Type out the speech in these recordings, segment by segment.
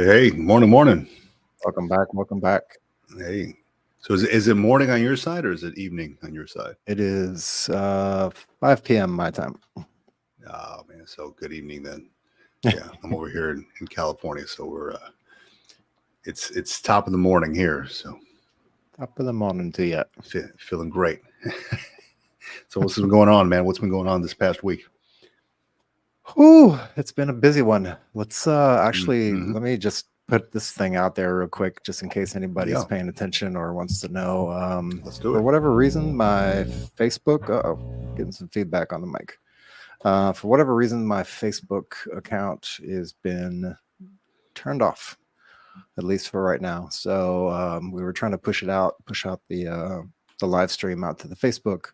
Hey, morning. Welcome back. Welcome back. Hey, so is it morning on your side or is it evening on your side? It is 5 p.m. my time. Oh man, so good evening then. Yeah, I'm over here in California, so we're it's top of the morning here, so Top of the morning to you. feeling great. So what's been going on, man? What's been going on this past week? Whew, it's been a busy one. Let's Mhm. let me just put this thing out there real quick, just in case anybody's Yeah, paying attention or wants to know. let's do For it. whatever reason, my Facebook, getting some feedback on the mic. For whatever reason, my Facebook account has been turned off, at least for right now. So we were trying to push out the live stream out to the Facebook,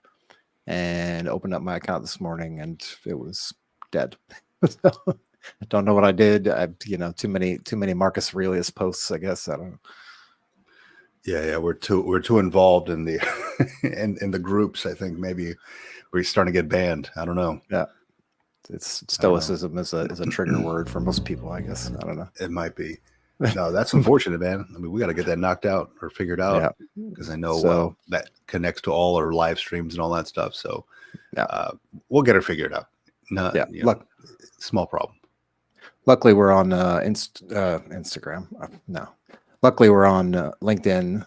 and opened up my account this morning, and it was dead. So, I don't know what I did. Too many Marcus Aurelius posts, I guess. I don't know. Yeah, we're too involved in the in the groups. I think maybe we're starting to get banned. I don't know. Yeah, it's I don't know. stoicism is a trigger word for most people, I guess. I don't know. It might be. No, that's unfortunate, man. I mean, we got to get that knocked out or figured out Yeah. because I know So that connects to all our live streams and all that stuff. So yeah, we'll get it figured out. No, yeah. small problem. Luckily, we're on Instagram. No, luckily we're on LinkedIn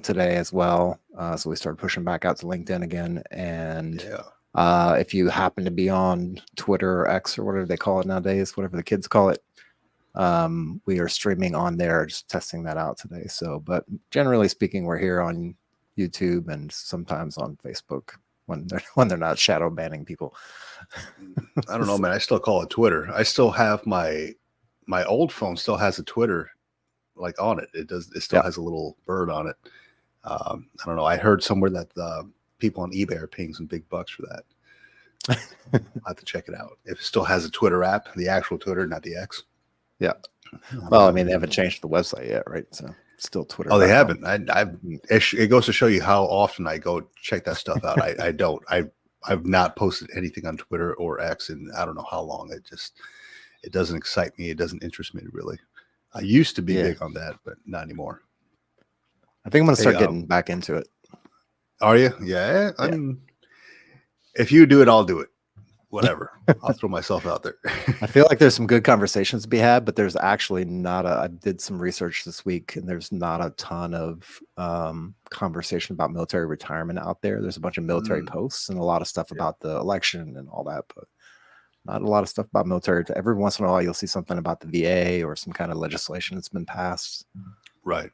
today as well. So we started pushing back out to LinkedIn again. And if you happen to be on Twitter or X or whatever they call it nowadays, whatever the kids call it, we are streaming on there, just testing that out today. So, but generally speaking, we're here on YouTube and sometimes on Facebook when they're not shadow banning people. I don't know, man. I still call it Twitter. I still have my old phone still has a Twitter like on it. It still has a little bird on it. I don't know. I heard somewhere that people on eBay are paying some big bucks for that. I'll have to check it out. If it still has a Twitter app, the actual Twitter, not the X. Yeah. Well, I mean, they haven't changed the website yet, right? So still Twitter. Oh, they haven't. It goes to show you how often I go check that stuff out. I don't. I've not posted anything on Twitter or X in I don't know how long. It doesn't excite me. It doesn't interest me really. I used to be big on that, but not anymore. I think I'm gonna start getting back into it. Are you? Yeah. I mean, if you do it, I'll do it. Whatever. I'll throw myself out there. I feel like there's some good conversations to be had, but there's actually not I did some research this week, and there's not a ton of conversation about military retirement out there. There's a bunch of military posts and a lot of stuff about the election and all that, but not a lot of stuff about military. Every once in a while, you'll see something about the VA or some kind of legislation that's been passed. Right.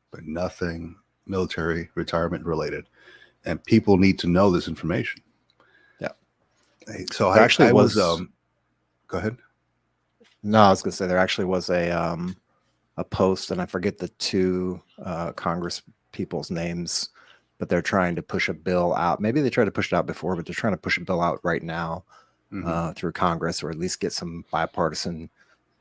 But nothing military retirement related. And people need to know this information. Yeah. So I actually was go ahead. No, I was gonna say there actually was a post, and I forget the two Congress people's names, but they're trying to push a bill out. Maybe they tried to push it out before, but they're trying to push a bill out right now through Congress, or at least get some bipartisan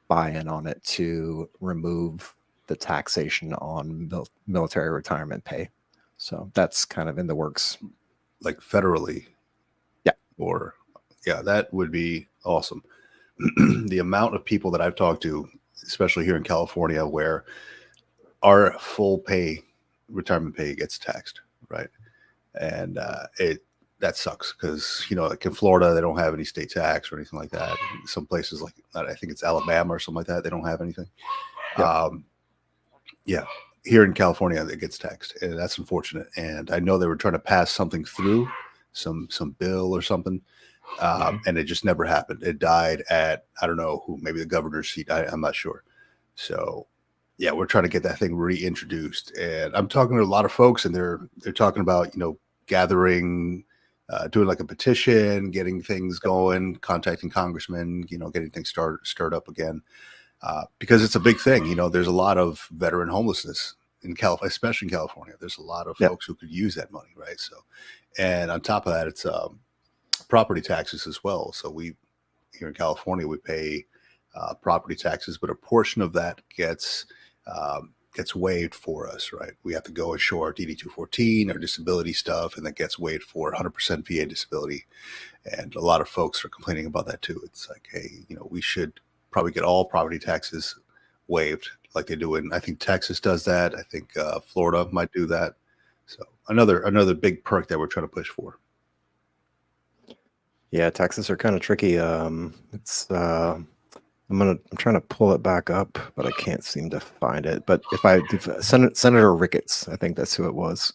buy-in on it to remove the taxation on military retirement pay. So that's kind of in the works. Like federally. Yeah. Or that would be awesome. The amount of people that I've talked to, especially here in California, where our full pay, retirement pay gets taxed, right? And that sucks because, like in Florida, they don't have any state tax or anything like that. Some places like, I think it's Alabama or something like that, they don't have anything. Yeah. Here in California, it gets taxed, and that's unfortunate. And I know they were trying to pass something through, some bill or something, and it just never happened. It died at, I don't know who, maybe the governor's seat. I'm not sure. So we're trying to get that thing reintroduced. And I'm talking to a lot of folks, and they're talking about, gathering, doing like a petition, getting things going, contacting congressmen, getting things stirred up again. Because it's a big thing. There's a lot of veteran homelessness in California, especially in California. There's a lot of folks who could use that money, right? So, and on top of that, it's property taxes as well. So we, here in California, we pay property taxes, but a portion of that gets waived for us, right? We have to go and show our DD-214, our disability stuff, and that gets waived for 100% VA disability. And a lot of folks are complaining about that too. It's like, hey, we should probably get all property taxes waived like they do in, I think Texas does that. I think Florida might do that. So another big perk that we're trying to push for. Yeah, taxes are kind of tricky. It's I'm trying to pull it back up, but I can't seem to find it. But if Senator Ricketts, I think that's who it was.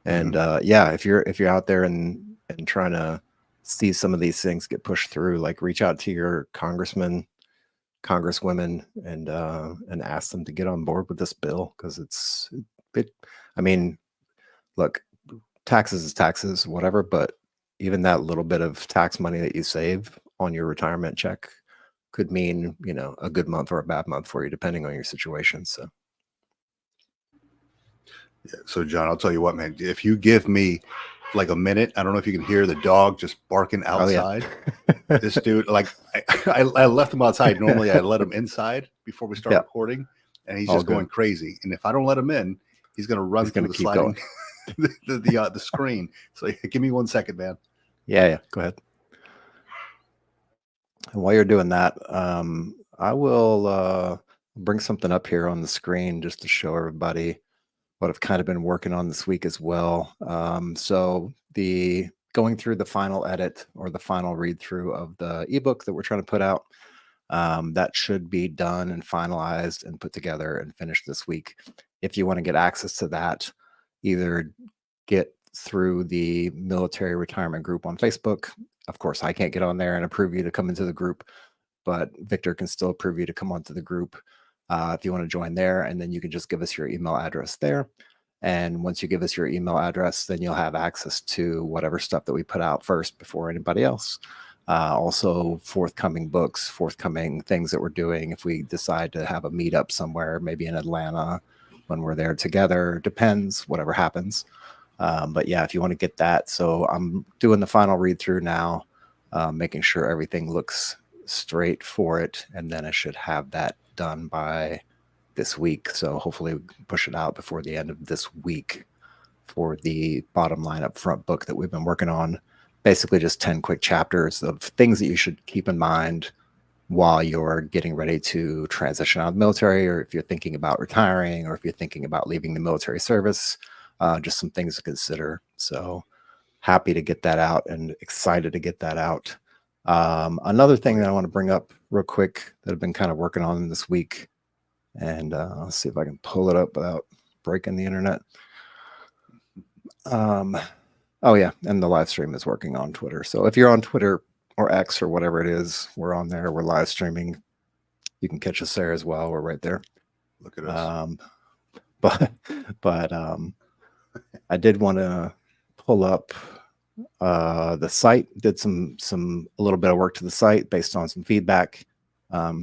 And yeah, if you're out there and trying to see some of these things get pushed through, like reach out to your congressmen, congresswomen, and ask them to get on board with this bill, because I mean, look, taxes is taxes, whatever, but even that little bit of tax money that you save on your retirement check could mean, you know, a good month or a bad month for you, depending on your situation. So yeah, so John, I'll tell you what, man, if you give me like a minute, I don't know if you can hear the dog just barking outside. Oh, yeah. This dude, like I left him outside. Normally I let him inside before we start recording, and he's just going crazy. And if I don't let him in, he's going to run through the sliding the screen. So give me 1 second, man. Yeah, go ahead. And while you're doing that, I will bring something up here on the screen just to show everybody what I've kind of been working on this week as well. So going through the final edit or the final read through of the ebook that we're trying to put out, that should be done and finalized and put together and finished this week. If you want to get access to that, either get through the military retirement group on Facebook. Of course, I can't get on there and approve you to come into the group, but Victor can still approve you to come onto the group if you want to join there. And then you can just give us your email address there. And once you give us your email address, then you'll have access to whatever stuff that we put out first before anybody else. Also, forthcoming books, forthcoming things that we're doing. If we decide to have a meetup somewhere, maybe in Atlanta, when we're there together, depends, whatever happens. But yeah, if you want to get that. So I'm doing the final read through now, making sure everything looks straight for it. And then I should have that done by this week. So hopefully we can push it out before the end of this week for the bottom line up front book that we've been working on. Basically just 10 quick chapters of things that you should keep in mind while you're getting ready to transition out of the military, or if you're thinking about retiring, or if you're thinking about leaving the military service. Just some things to consider. So happy to get that out and excited to get that out. Another thing that I want to bring up real quick that I've been kind of working on this week, and let's see if I can pull it up without breaking the internet. Oh yeah, and the live stream is working on Twitter. So if you're on Twitter or X or whatever it is, we're on there. We're live streaming. You can catch us there as well. We're right there. Look at us. But I did want to pull up the site. Did a little bit of work to the site based on some feedback.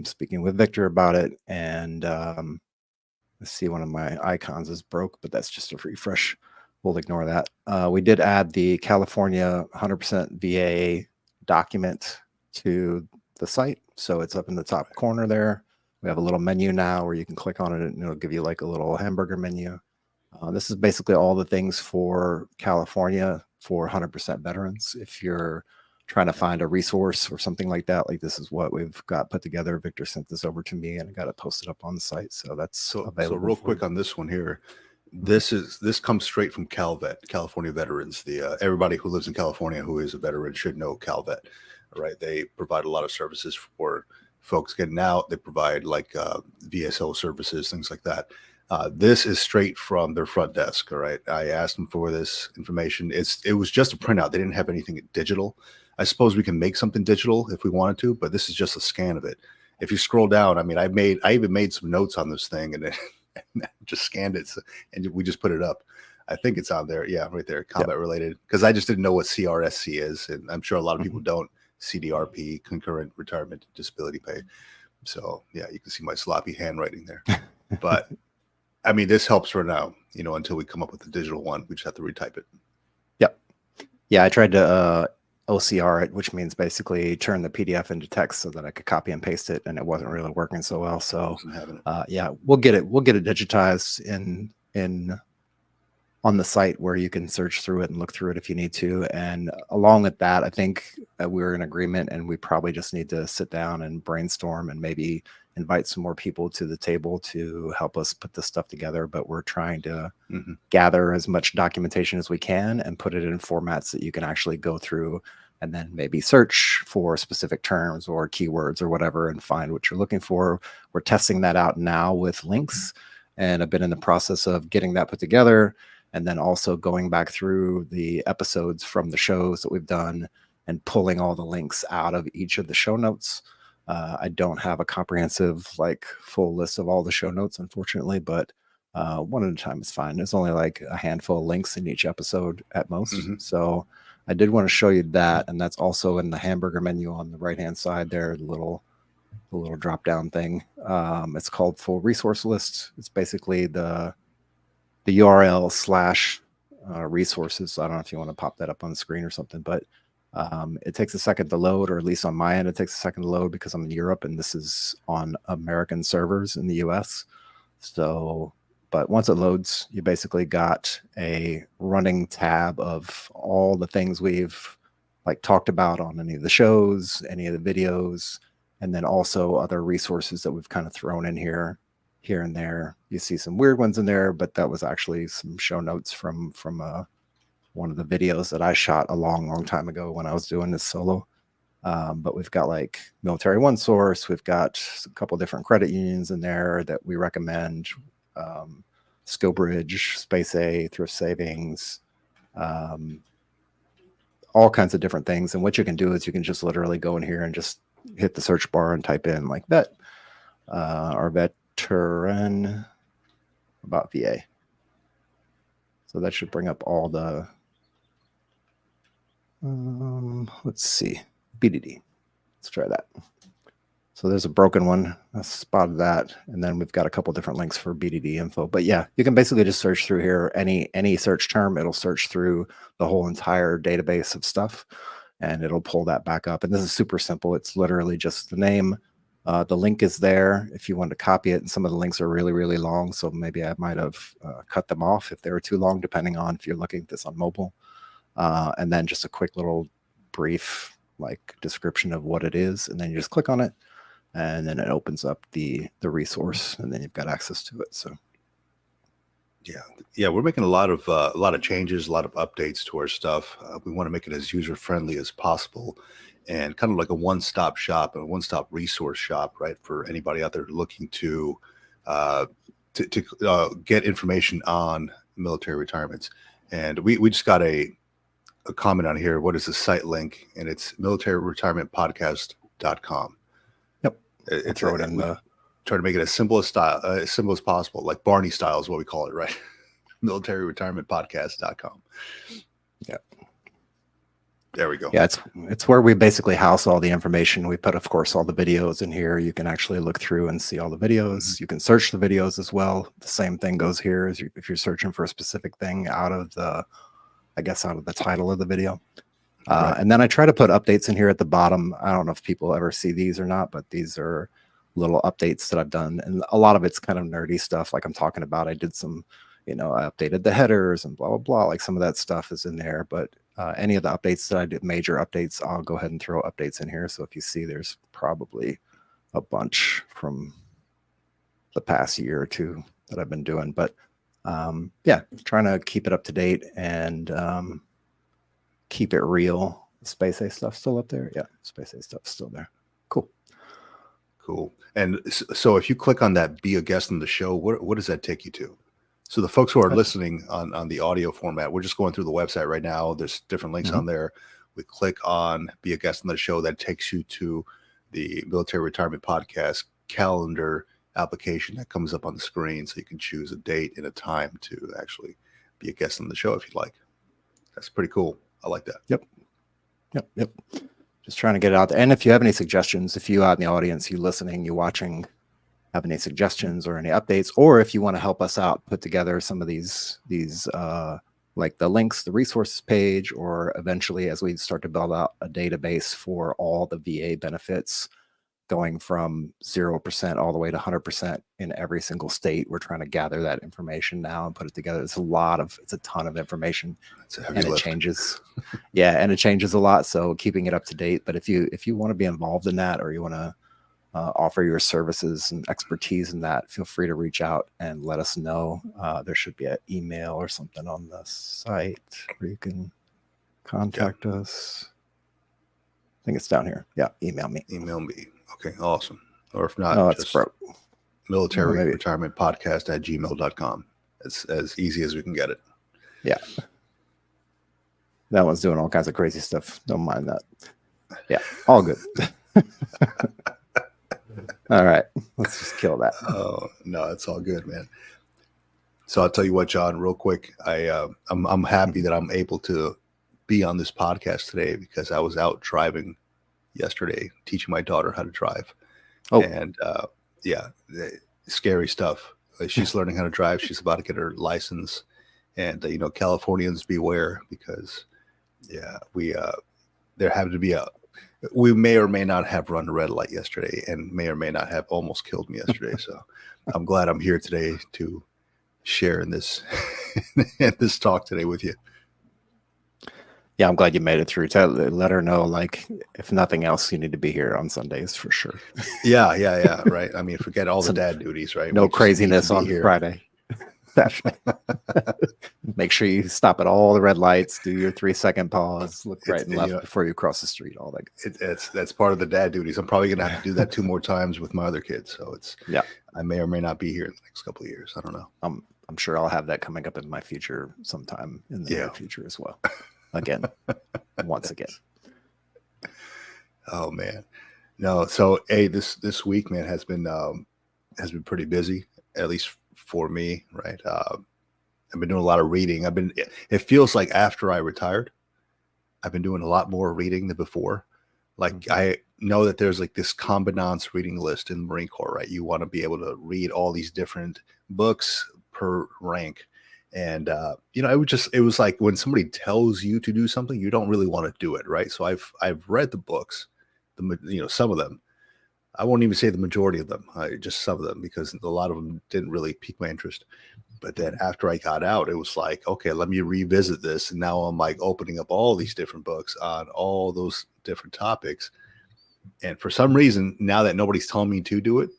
Speaking with Victor about it, and let's see, one of my icons is broke, but that's just a refresh. We'll ignore that. We did add the California 100% VA document to the site, so it's up in the top corner there. We have a little menu now where you can click on it and it'll give you like a little hamburger menu. This is basically all the things for California for 100% veterans. If you're trying to find a resource or something like that, like this is what we've got put together. Victor sent this over to me and I got it posted up on the site. So that's available. So real quick on this one here, this comes straight from CalVet, California Veterans. Everybody who lives in California who is a veteran should know CalVet, right? They provide a lot of services for folks getting out. They provide like VSO services, things like that. This is straight from their front desk. All right. I asked them for this information. It was just a printout. They didn't have anything digital. I suppose we can make something digital if we wanted to, but this is just a scan of it. If you scroll down, I mean, I even made some notes on this thing and then just scanned it and we just put it up. I think it's on there. Yeah, right there. Combat related. Because I just didn't know what CRSC is. And I'm sure a lot of people don't. CDRP, concurrent retirement disability pay. So yeah, you can see my sloppy handwriting there. But I mean, this helps for now, until we come up with the digital one. We just have to retype it. Yep. Yeah, I tried to OCR it, which means basically turn the PDF into text so that I could copy and paste it, and it wasn't really working so well. So yeah, we'll get it digitized in on the site where you can search through it and look through it if you need to. And along with that, I think we're in agreement, and we probably just need to sit down and brainstorm and maybe invite some more people to the table to help us put this stuff together. But we're trying to gather as much documentation as we can and put it in formats that you can actually go through and then maybe search for specific terms or keywords or whatever and find what you're looking for. We're testing that out now with links, and I've been in the process of getting that put together, and then also going back through the episodes from the shows that we've done and pulling all the links out of each of the show notes. I don't have a comprehensive, like, full list of all the show notes, unfortunately, but one at a time is fine. There's only like a handful of links in each episode at most. So I did want to show you that, and that's also in the hamburger menu on the right-hand side there, the little drop-down thing. It's called Full Resource List. It's basically the URL / resources. I don't know if you want to pop that up on the screen or something, but it takes a second to load, or at least on my end, it takes a second to load because I'm in Europe and this is on American servers in the US. So, but once it loads, you basically got a running tab of all the things we've like talked about on any of the shows, any of the videos, and then also other resources that we've kind of thrown in here and there. You see some weird ones in there, but that was actually some show notes from one of the videos that I shot a long time ago when I was doing this solo. But we've got like Military One Source. We've got a couple different credit unions in there that we recommend. Skillbridge, Space A, Thrift Savings, all kinds of different things. And what you can do is you can just literally go in here and just hit the search bar and type in like vet or veteran about VA. So that should bring up all the, let's see, BDD. Let's try that. So there's a broken one. I spotted that. And then we've got a couple different links for BDD info. But yeah, you can basically just search through here. Any search term, it'll search through the whole entire database of stuff, and it'll pull that back up. And this is super simple. It's literally just the name. The link is there if you want to copy it. And some of the links are really long. So maybe I might have cut them off if they were too long, depending on if you're looking at this on mobile. And then just a quick little brief like description of what it is. And then you just click on it, and then it opens up the resource, and then you've got access to it. So yeah, we're making a lot of changes, a lot of updates to our stuff. We want to make it as user friendly as possible, and kind of like a one-stop shop and a one-stop resource shop, right, for anybody out there looking to get information on military retirements. And we just got a comment on here. What is the site link? And it's militaryretirementpodcast.com. It's throw it in the try to make it as simple as possible, like Barney style is what we call it, right? militaryretirementpodcast.com. Yeah. There we go. Yeah, it's where we basically house all the information. We put, of course, all the videos in here. You can actually look through and see all the videos. You can search the videos as well. The same thing goes here as if you're searching for a specific thing out of the title of the video. Right. And then I try to put updates in here at the bottom. I don't know if people ever see these or not, but these are little updates that I've done. And a lot of it's kind of nerdy stuff. Like I'm talking about, I did some, I updated the headers and blah, blah, blah. Like some of that stuff is in there. But any of the updates that I did, major updates, I'll go ahead and throw updates in here. So if you see, there's probably a bunch from the past year or two that I've been doing. But yeah, trying to keep it up to date and keep it real. Space A stuff still up there? Yeah, Space A stuff still there. Cool. And so if you click on that be a guest on the show, what does that take you to? So the folks who are listening on the audio format, we're just going through the website right now. There's different links on there. We click on be a guest on the show. That takes you to the Military Retirement Podcast calendar application that comes up on the screen. So you can choose a date and a time to actually be a guest on the show if you'd like. That's pretty cool. I like that. Yep. Just trying to get it out there. And if you have any suggestions, if you out in the audience, you listening, you watching, have any suggestions or any updates, or if you want to help us out, put together some of these like the links, the resources page, or eventually as we start to build out a database for all the VA benefits, going from 0% all the way to 100% in every single state. We're trying to gather that information now and put it together. It's a ton of information, It's a heavy and it lift. changes. Yeah, and it changes a lot. So keeping it up to date. But if you want to be involved in that, or you want to offer your services and expertise in that, feel free to reach out and let us know. There should be an email or something on the site where you can contact us. I think it's down here. Yeah, email me. Email me. Okay, awesome. Or if not, just military retirement podcast at gmail.com. It's as easy as we can get it. Yeah. That one's doing all kinds of crazy stuff. Don't mind that. Yeah, all good. All right, let's just kill that. Oh, no, it's all good, man. So I'll tell you what, John, real quick. I'm happy that I'm able to be on this podcast today because I was out driving yesterday, teaching my daughter how to drive. Oh, and scary stuff. She's learning how to drive. She's about to get her license, and Californians beware, because there happened to be we may or may not have run a red light yesterday, and may or may not have almost killed me yesterday. So I'm glad I'm here today to share in this this talk today with you. Yeah, I'm glad you made it through. Let her know, like, if nothing else, you need to be here on Sundays for sure. Yeah. Right. I mean, forget all the dad duties, right? No craziness on Friday. Make sure you stop at all the red lights, do your 3-second pause, look right and left before you cross the street, all that. That's part of the dad duties. I'm probably going to have to do that 2 more times with my other kids. So I may or may not be here in the next couple of years. I don't know. I'm sure I'll have that coming up in my future sometime in the near future as well. Again, once again. Oh man, no. So this week, man, has been pretty busy, at least for me, right? I've been doing a lot of reading. It feels like after I retired, I've been doing a lot more reading than before. Like I know that there's like this combinance reading list in the Marine Corps, right? You want to be able to read all these different books per rank. And it was like when somebody tells you to do something, you don't really want to do it, right? So I've read the books, some of them. I won't even say the majority of them, just some of them, because a lot of them didn't really pique my interest. But then after I got out, it was like, okay, let me revisit this. And now I'm like opening up all these different books on all those different topics. And for some reason, now that nobody's telling me to do it,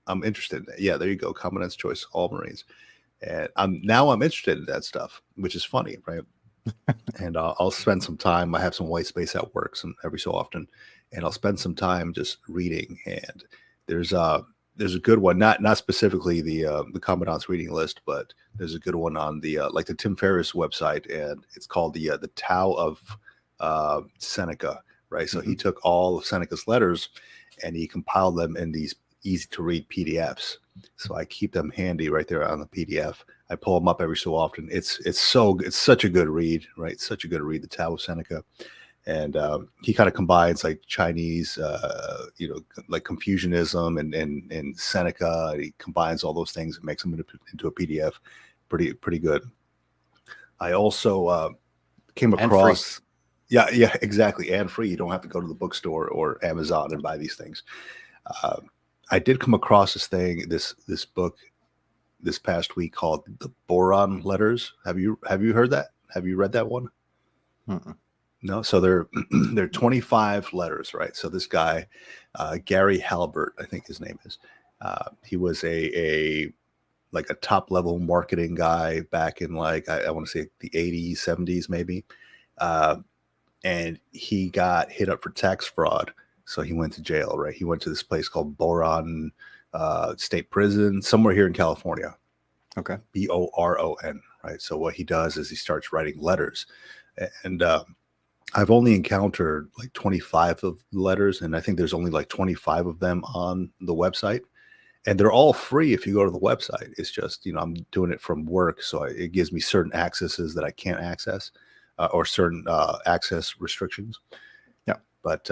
I'm interested. Yeah, there you go. Commandant's choice, all Marines. And I'm interested in that stuff, which is funny, right? And I'll spend some time. I have some white space at work every so often, and I'll spend some time just reading. And there's a good one, not specifically the Commandant's reading list, but there's a good one on the like the Tim Ferriss website, and it's called the Tao of Seneca, right? So he took all of Seneca's letters and he compiled them in these easy to read PDFs. So I keep them handy right there on the PDF. I pull them up every so often. It's such a good read, right? Such a good read, the Tao of Seneca. And he kind of combines like Chinese, like Confucianism and Seneca. He combines all those things and makes them into a PDF. Pretty good. I also came across, yeah, exactly, and free. You don't have to go to the bookstore or Amazon and buy these things. I did come across this book this past week called The Boron Letters. Have you heard that? Have you read that one? Mm-mm. No. So they're 25 letters, right? So this guy, Gary Halbert, I think his name is, he was a top level marketing guy back in like, I want to say the 80s, 70s, maybe. And he got hit up for tax fraud. So he went to jail, right? He went to this place called Boron State Prison, somewhere here in California. Okay. Boron, right? So what he does is he starts writing letters. And I've only encountered like 25 of the letters, and I think there's only like 25 of them on the website. And they're all free if you go to the website. It's just, I'm doing it from work, so it gives me certain accesses that I can't access or certain access restrictions. But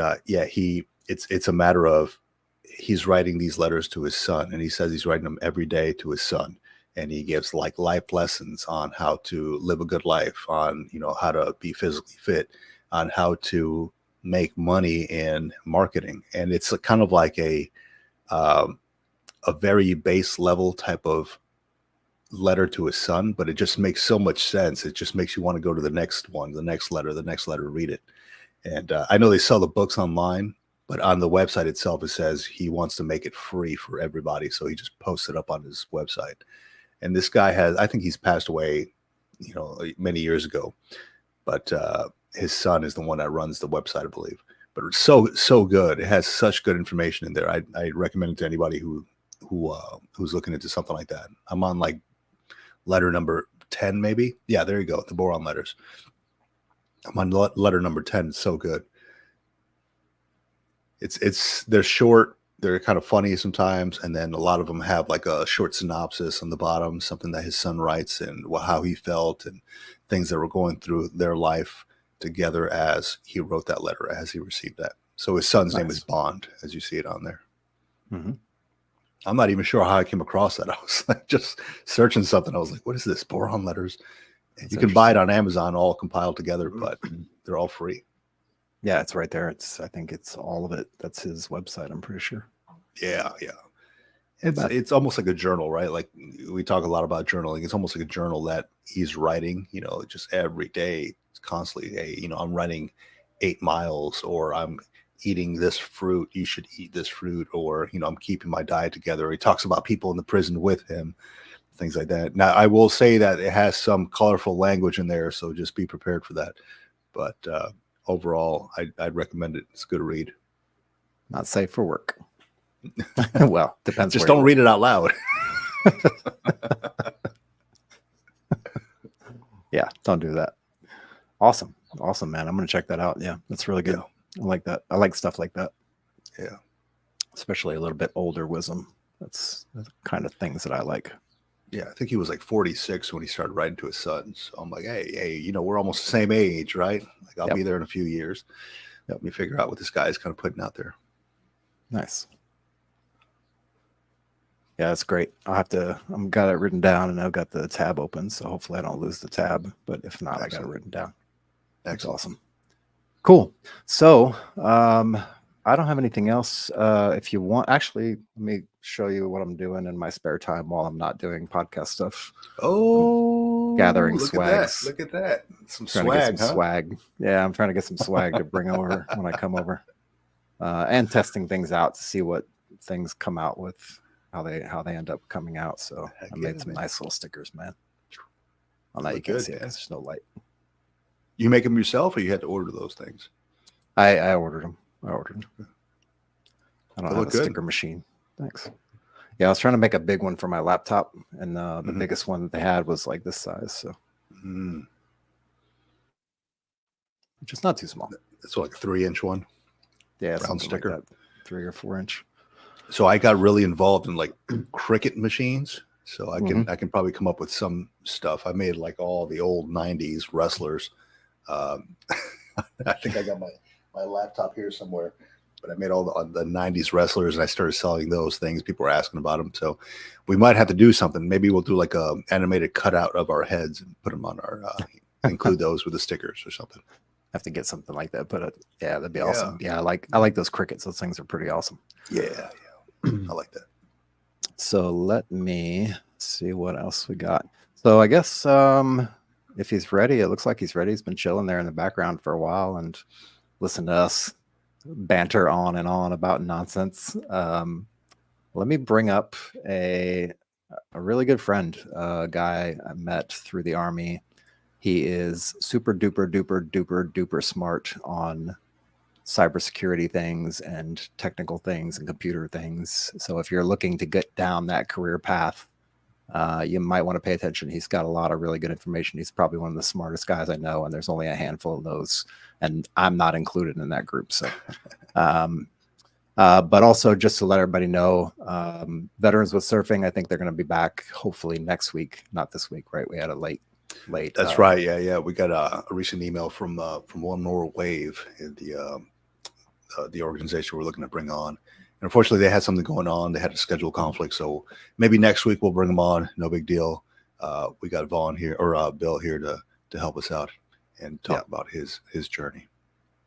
it's a matter of he's writing these letters to his son, and he says he's writing them every day to his son, and he gives like life lessons on how to live a good life, on how to be physically fit, on how to make money in marketing, and it's kind of like a very base level type of letter to his son, but it just makes so much sense. It just makes you want to go to the next one, the next letter, read it. And I know they sell the books online, but on the website itself, it says he wants to make it free for everybody. So he just posts it up on his website. And this guy I think he's passed away, many years ago, but his son is the one that runs the website, I believe. But it's so good. It has such good information in there. I recommend it to anybody who's looking into something like that. I'm on like letter number 10, maybe. Yeah, there you go. The boron letters. I'm on letter number 10. It's so good. They're short. They're kind of funny sometimes, and then a lot of them have like a short synopsis on the bottom, something that his son writes and how he felt and things that were going through their life together as he wrote that letter, as he received that. So his son's name is Bond, as you see it on there. Mm-hmm. I'm not even sure how I came across that. I was like just searching something. I was like, what is this? Boron letters. And you can buy it on Amazon all compiled together, but they're all free. Yeah, it's right there. I think it's all of it. That's his website, I'm pretty sure. Yeah. It's almost like a journal, right? Like we talk a lot about journaling. It's almost like a journal that he's writing, just every day. It's constantly, hey, I'm running 8 miles, or I'm eating this fruit. You should eat this fruit, or, I'm keeping my diet together. He talks about people in the prison with him, things like that. Now, I will say that it has some colorful language in there, so just be prepared for that. But overall, I'd recommend it. It's a good read. Not safe for work. Well, depends. Just don't read it out loud. Yeah, don't do that. Awesome, man. I'm gonna check that out. Yeah, that's really good. Yeah. I like that. I like stuff like that. Yeah, especially a little bit older wisdom. That's the kind of things that I like. Yeah, I think he was like 46 when he started writing to his son. So I'm like, hey, we're almost the same age, right? Like I'll be there in a few years. Help me figure out what this guy is kind of putting out there. Nice. Yeah, that's great. I've got it written down, and I've got the tab open, so hopefully I don't lose the tab. But if not, I got it written down. That's awesome. Cool. So I don't have anything else. If you want, actually, let me show you what I'm doing in my spare time while I'm not doing podcast stuff. Oh, gathering swags. Look at that. Some swag. Yeah, I'm trying to get some swag to bring over when I come over. And testing things out to see what things come out with, how they end up coming out. So I made some nice little stickers, man. Oh, now you can't see it because there's no light. You make them yourself, or you had to order those things? I ordered them. I don't have a sticker machine. Thanks. Yeah, I was trying to make a big one for my laptop, and the biggest one that they had was like this size. So, which is not too small. It's like a 3-inch one. Yeah, round sticker, like that, 3 or 4 inch. So I got really involved in like Cricut machines. So I can probably come up with some stuff. I made like all the old 90s wrestlers. I think I got my laptop here somewhere, but I made all the 90s wrestlers, and I started selling those things. People were asking about them. So we might have to do something. Maybe we'll do like a animated cutout of our heads and put them on our, include those with the stickers or something. Have to get something like that. But yeah, that'd be awesome. Yeah, I like those Cricuts. Those things are pretty awesome. Yeah. I like that. So let me see what else we got. So I guess if he's ready, it looks like he's ready. He's been chilling there in the background for a while and listen to us banter on and on about nonsense. Let me bring up a really good friend, a guy I met through the Army. He is super duper smart on cybersecurity things and technical things and computer things. So if you're looking to get down that career path, you might want to pay attention. He's got a lot of really good information. He's probably one of the smartest guys I know, and there's only a handful of those, and I'm not included in that group. So, but also just to let everybody know, Veterans with Surfing, I think they're going to be back hopefully next week, not this week, right? We had a late. That's right. Yeah. We got a recent email from One More Wave, the organization we're looking to bring on. And unfortunately, they had something going on. They had a schedule conflict. So maybe next week we'll bring them on. No big deal. We got Vaughn here, or Bill here to help us out and talk about his journey.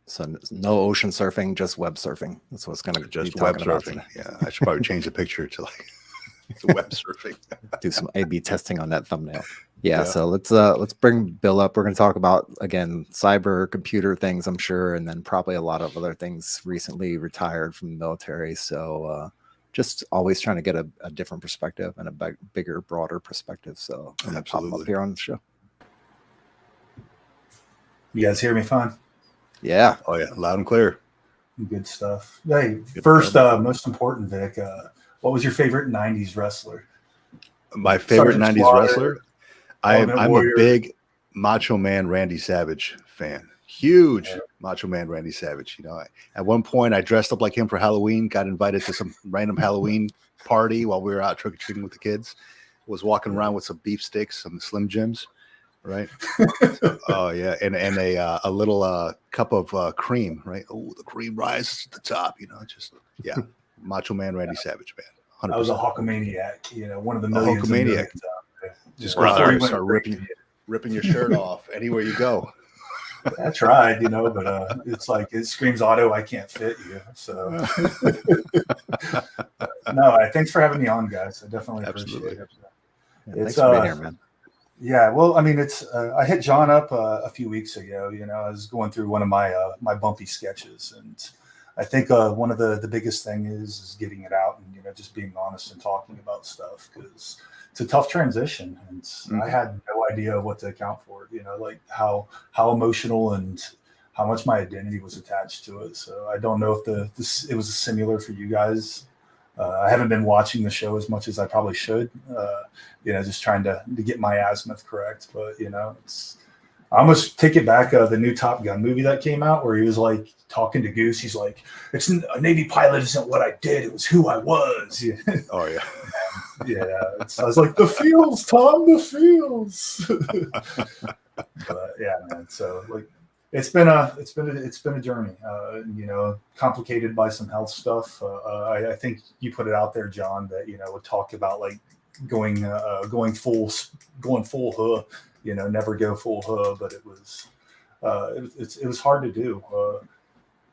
So no ocean surfing, just web surfing. That's what's going to just be web talking about surfing. today. Yeah, I should probably change the picture to like web surfing. Do some A/B testing on that thumbnail. Yeah, Yeah. so let's bring Bill up. We're going to talk about, again, cyber computer things, I'm sure, and then probably a lot of other things. Recently retired from the military, so just always trying to get a different perspective and a bigger, broader perspective. So I'm going to pop him up here on the show. You guys hear me fine? Yeah. Oh yeah, loud and clear. Good stuff. Hey, first, most important, Vic, what was your favorite 90s wrestler? My favorite Sergeant 90s Slaughter, wrestler? Ultimate I'm Warrior. a big Macho Man Randy Savage fan. Huge Macho Man Randy Savage. You know, at one point I dressed up like him for Halloween, got invited to some random Halloween party while we were out trick-or-treating with the kids. Was walking around with some beef sticks, some Slim Jims, right? So, oh yeah, and a little cup of cream, right? Oh, the cream rises to the top, you know, just Macho Man Randy Savage, man. 100%. I was a Hulkamaniac, you know, one of the A millions of Hulkamaniac. millions out there. Just Before go he out went start ripping your shirt off anywhere you go. I tried, you know, but it's like it screams auto, I can't fit you. So no, thanks for having me on, guys. I definitely appreciate it. Yeah, thanks for being here, man. Yeah, well, I mean, it's I hit John up a few weeks ago. You know, I was going through one of my my bumpy sketches, and I think one of the biggest thing is getting it out and, you know, just being honest and talking about stuff, because it's a tough transition, and I had no idea what to account for. You know, like how emotional and how much my identity was attached to it. So I don't know if it was similar for you guys. I haven't been watching the show as much as I probably should. You know, just trying to get my azimuth correct. But, you know, I almost take it back. The new Top Gun movie that came out, where he was like talking to Goose. He's like, "It's a Navy pilot isn't what I did; it was who I was." Yeah. Oh yeah, yeah. I was like, "The feels, Tom, the feels." But yeah, man. So like, it's been a journey. You know, complicated by some health stuff. I think you put it out there, John, that, you know, would talk about like going full hood. You know, never go full hood, but it was hard to do.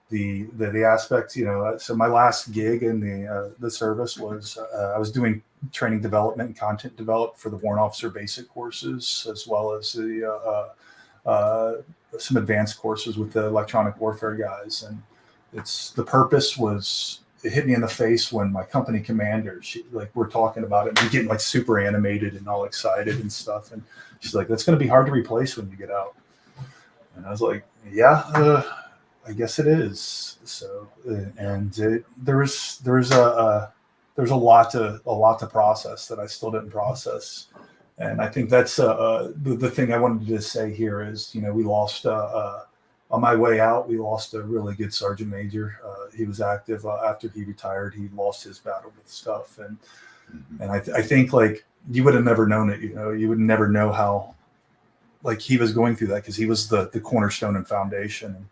The aspect, you know, so my last gig in the service was I was doing training development and content development for the Warrant Officer basic courses, as well as some advanced courses with the electronic warfare guys. And the purpose was, it hit me in the face when my company commander, we're talking about it, and we're getting like super animated and all excited and stuff. And she's like, "That's going to be hard to replace when you get out." And I was like, "Yeah, I guess it is." So, and there's a lot to process that I still didn't process. And I think that's the thing I wanted to say here is, you know, we lost on my way out, we lost a really good sergeant major. He was active after he retired. He lost his battle with stuff, and I think like you would have never known it. You know, you would never know how like he was going through that, because he was the cornerstone and foundation,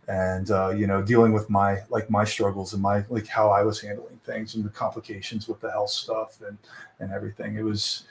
and you know, dealing with my struggles and my like how I was handling things and the complications with the health stuff and everything. It was.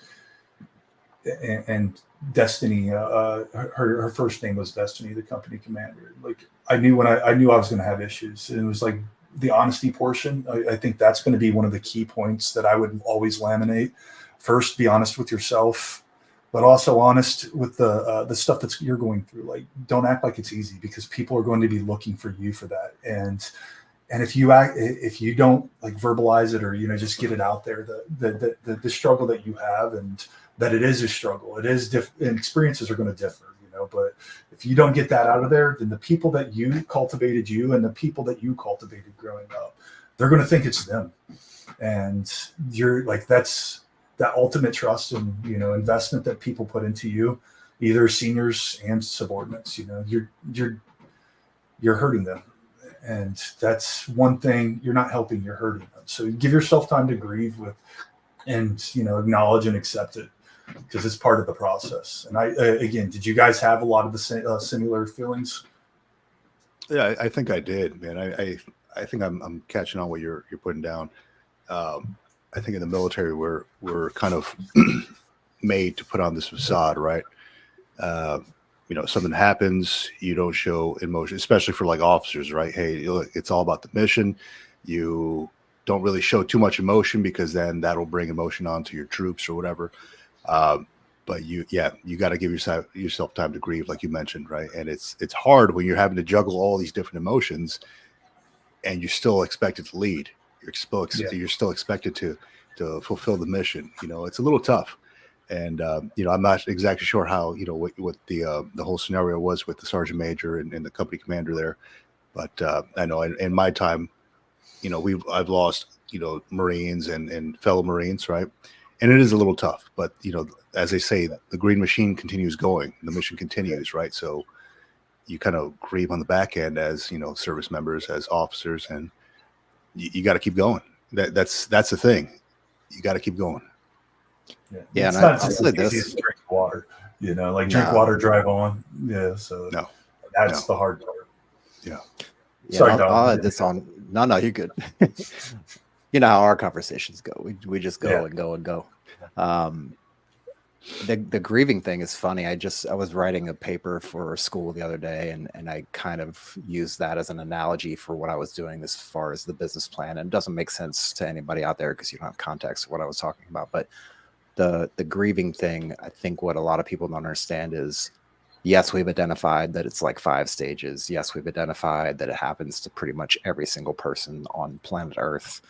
And Destiny, her first name was Destiny, the company commander. Like I knew I was going to have issues, and it was like the honesty portion. I think that's going to be one of the key points that I would always laminate. First, be honest with yourself, but also honest with the stuff that you're going through. Like, don't act like it's easy, because people are going to be looking for you for that. And if you don't like verbalize it, or, you know, just get it out there, the struggle that you have, and that it is a struggle. It is and experiences are going to differ, you know, but if you don't get that out of there, then the people that you cultivated and the people that you cultivated growing up, they're going to think it's them. And you're like, that's that ultimate trust and, you know, investment that people put into you, either seniors and subordinates. You know, you're hurting them. And that's one thing. You're not helping, you're hurting them. So give yourself time to grieve and, you know, acknowledge and accept it, because it's part of the process. And again, did you guys have a lot of the similar feelings? Yeah, I think I did, man. I think I'm catching on what you're putting down. I think in the military we're kind of made to put on this facade, right? You something happens, you don't show emotion, especially for like officers, right? Hey, look, it's all about the mission. You don't really show too much emotion because then that'll bring emotion onto your troops or whatever. But you got to give yourself time to grieve, like you mentioned, right? And it's hard when you're having to juggle all these different emotions, and you're still expected to lead. You're still expected to fulfill the mission. It's a little tough. And I'm not exactly sure how what the whole scenario was with the sergeant major and the company commander there, but I know in my time, I've lost Marines and fellow Marines, right? And it is a little tough, but as they say, the green machine continues going, the mission continues, right? So you kind of grieve on the back end as service members, as officers, and you got to keep going. That's the thing. You got to keep going. Yeah, and it's not I'll just say as easy this. as drink water. Drink water, drive on. Yeah, so that's the hard part. Yeah. Sorry, I'll add this on. No, you're good. You know how our conversations go. We just go and go and go. The grieving thing is funny. I was writing a paper for school the other day, and I kind of used that as an analogy for what I was doing as far as the business plan. And it doesn't make sense to anybody out there because you don't have context of what I was talking about. But the grieving thing, I think what a lot of people don't understand is, yes, we've identified that it's like 5 stages. Yes, we've identified that it happens to pretty much every single person on planet Earth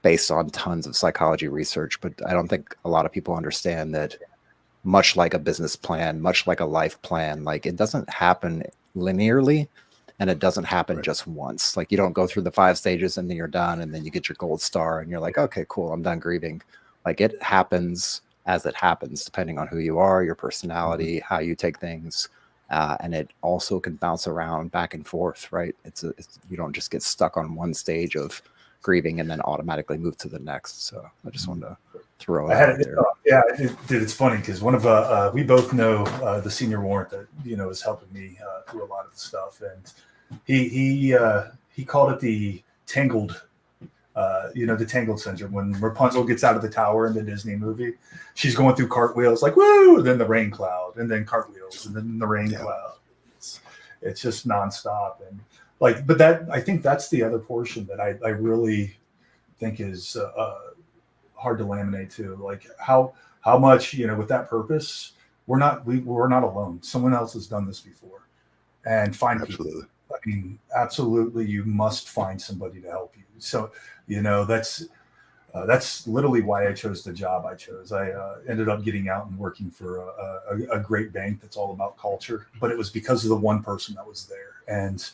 based on tons of psychology research. But I don't think a lot of people understand that, much like a business plan, much like a life plan, like it doesn't happen linearly, and it doesn't happen just once. Like you don't go through the 5 stages and then you're done and then you get your gold star and you're like, okay, cool, I'm done grieving. Like it happens as it happens, depending on who you are, your personality, how you take things. And it also can bounce around back and forth, right? You don't just get stuck on one stage of grieving and then automatically move to the next. So I just wanted to throw that out there. Dude, it's funny because one of we both know the senior warrant that is helping me through a lot of the stuff, and he called it the tangled. The tangled syndrome. When Rapunzel gets out of the tower in the Disney movie, she's going through cartwheels like woo, and then the rain cloud, and then cartwheels, and then the rain cloud. It's just nonstop, and but I think that's the other portion that I really think is hard to laminate too. Like how much with that purpose, we're not alone. Someone else has done this before, and find people. I mean, absolutely, you must find somebody to help you. So, that's literally why I chose the job I chose. I ended up getting out and working for a great bank that's all about culture, but it was because of the one person that was there. And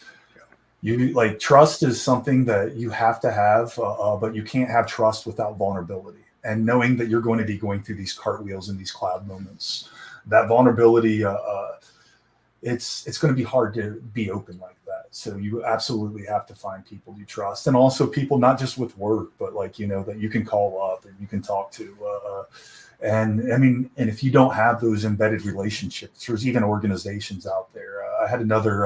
trust is something that you have to have, but you can't have trust without vulnerability. And knowing that you're going to be going through these cartwheels and these cloud moments, that vulnerability, it's going to be hard to be open like that. So you absolutely have to find people you trust, and also people not just with work, but that you can call up and you can talk to. And if you don't have those embedded relationships, there's even organizations out there. I had another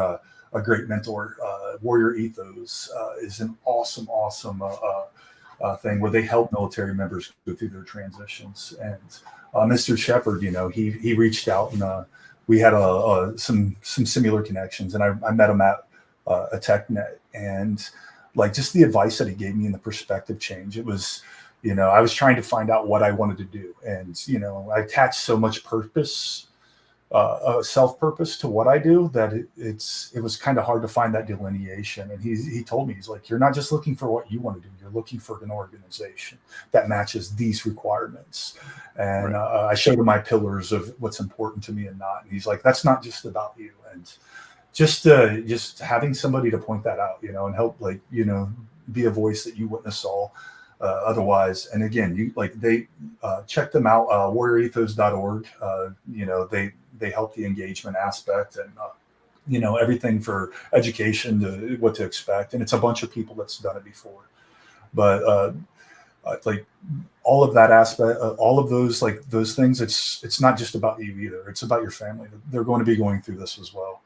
a great mentor, Warrior Ethos, is an awesome thing where they help military members go through their transitions. And Mr. Shepard, he reached out and we had some similar connections, and I met him at a TechNet, and just the advice that he gave me and the perspective change. It was, I was trying to find out what I wanted to do, and I attached so much purpose, self-purpose to what I do that it was kind of hard to find that delineation. And he told me, he's like, you're not just looking for what you want to do, you're looking for an organization that matches these requirements. And I showed him my pillars of what's important to me and not. And he's like, that's not just about you. And just having somebody to point that out, and help, be a voice that you wouldn't have saw otherwise. And again, they check them out, warriorethos.org. They help the engagement aspect and everything for education to what to expect. And it's a bunch of people that's done it before. But all of that aspect, all of those those things, it's not just about you either. It's about your family. They're going to be going through this as well,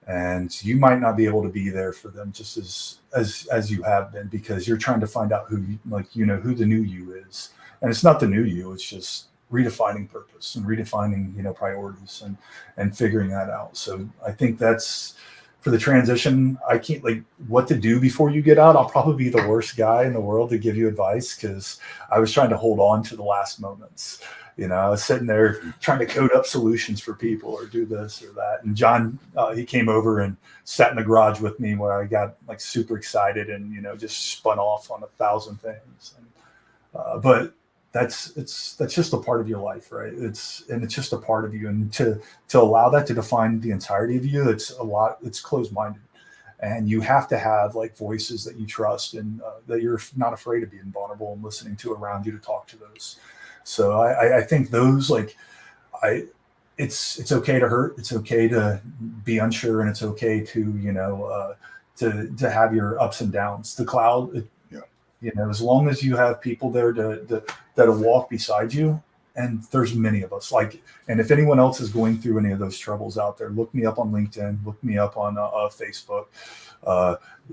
and you might not be able to be there for them just as you have been, because you're trying to find out who who the new you is. And it's not the new you. It's just redefining purpose and redefining, priorities and figuring that out. So I think that's for the transition. I can't, like, what to do before you get out. I'll probably be the worst guy in the world to give you advice, because I was trying to hold on to the last moments. I was sitting there trying to code up solutions for people or do this or that. And John, he came over and sat in the garage with me, where I got like super excited and, just spun off on 1,000 things. But that's just a part of your life, right? It's just a part of you. And to allow that to define the entirety of you, it's closed-minded. And you have to have like voices that you trust and that you're not afraid of being vulnerable and listening to around you to talk to those. So I think those, like, it's okay to hurt. It's okay to be unsure, and it's okay to, to have your ups and downs. The cloud, as long as you have people there that'll walk beside you, and there's many of us, like, and if anyone else is going through any of those troubles out there, look me up on LinkedIn, look me up on Facebook.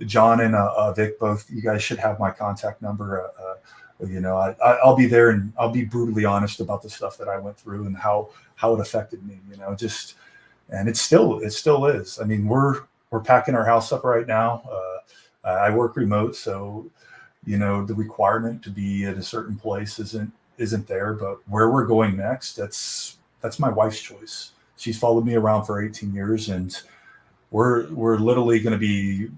John and Vic, both, you guys should have my contact number. I'll be there, and I'll be brutally honest about the stuff that I went through and how it affected me, and it still is. I mean, we're packing our house up right now. I work remote, so, the requirement to be at a certain place isn't there, but where we're going next, that's my wife's choice. She's followed me around for 18 years, and we're literally going to be,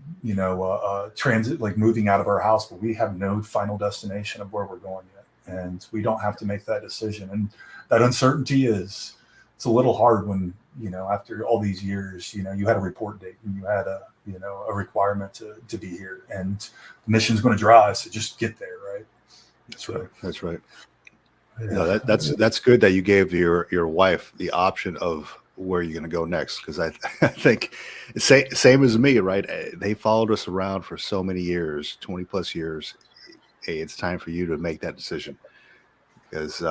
transit, like moving out of our house, but we have no final destination of where we're going yet. And we don't have to make that decision. And that uncertainty it's a little hard when, after all these years, you had a report date and you had a requirement to be here, and the mission's going to drive. So just get there. Right. That's right. Yeah. That's good that you gave your wife the option of where you're going to go next, because I think same as me, right? They followed us around for so many years, 20 plus years. Hey, it's time for you to make that decision, because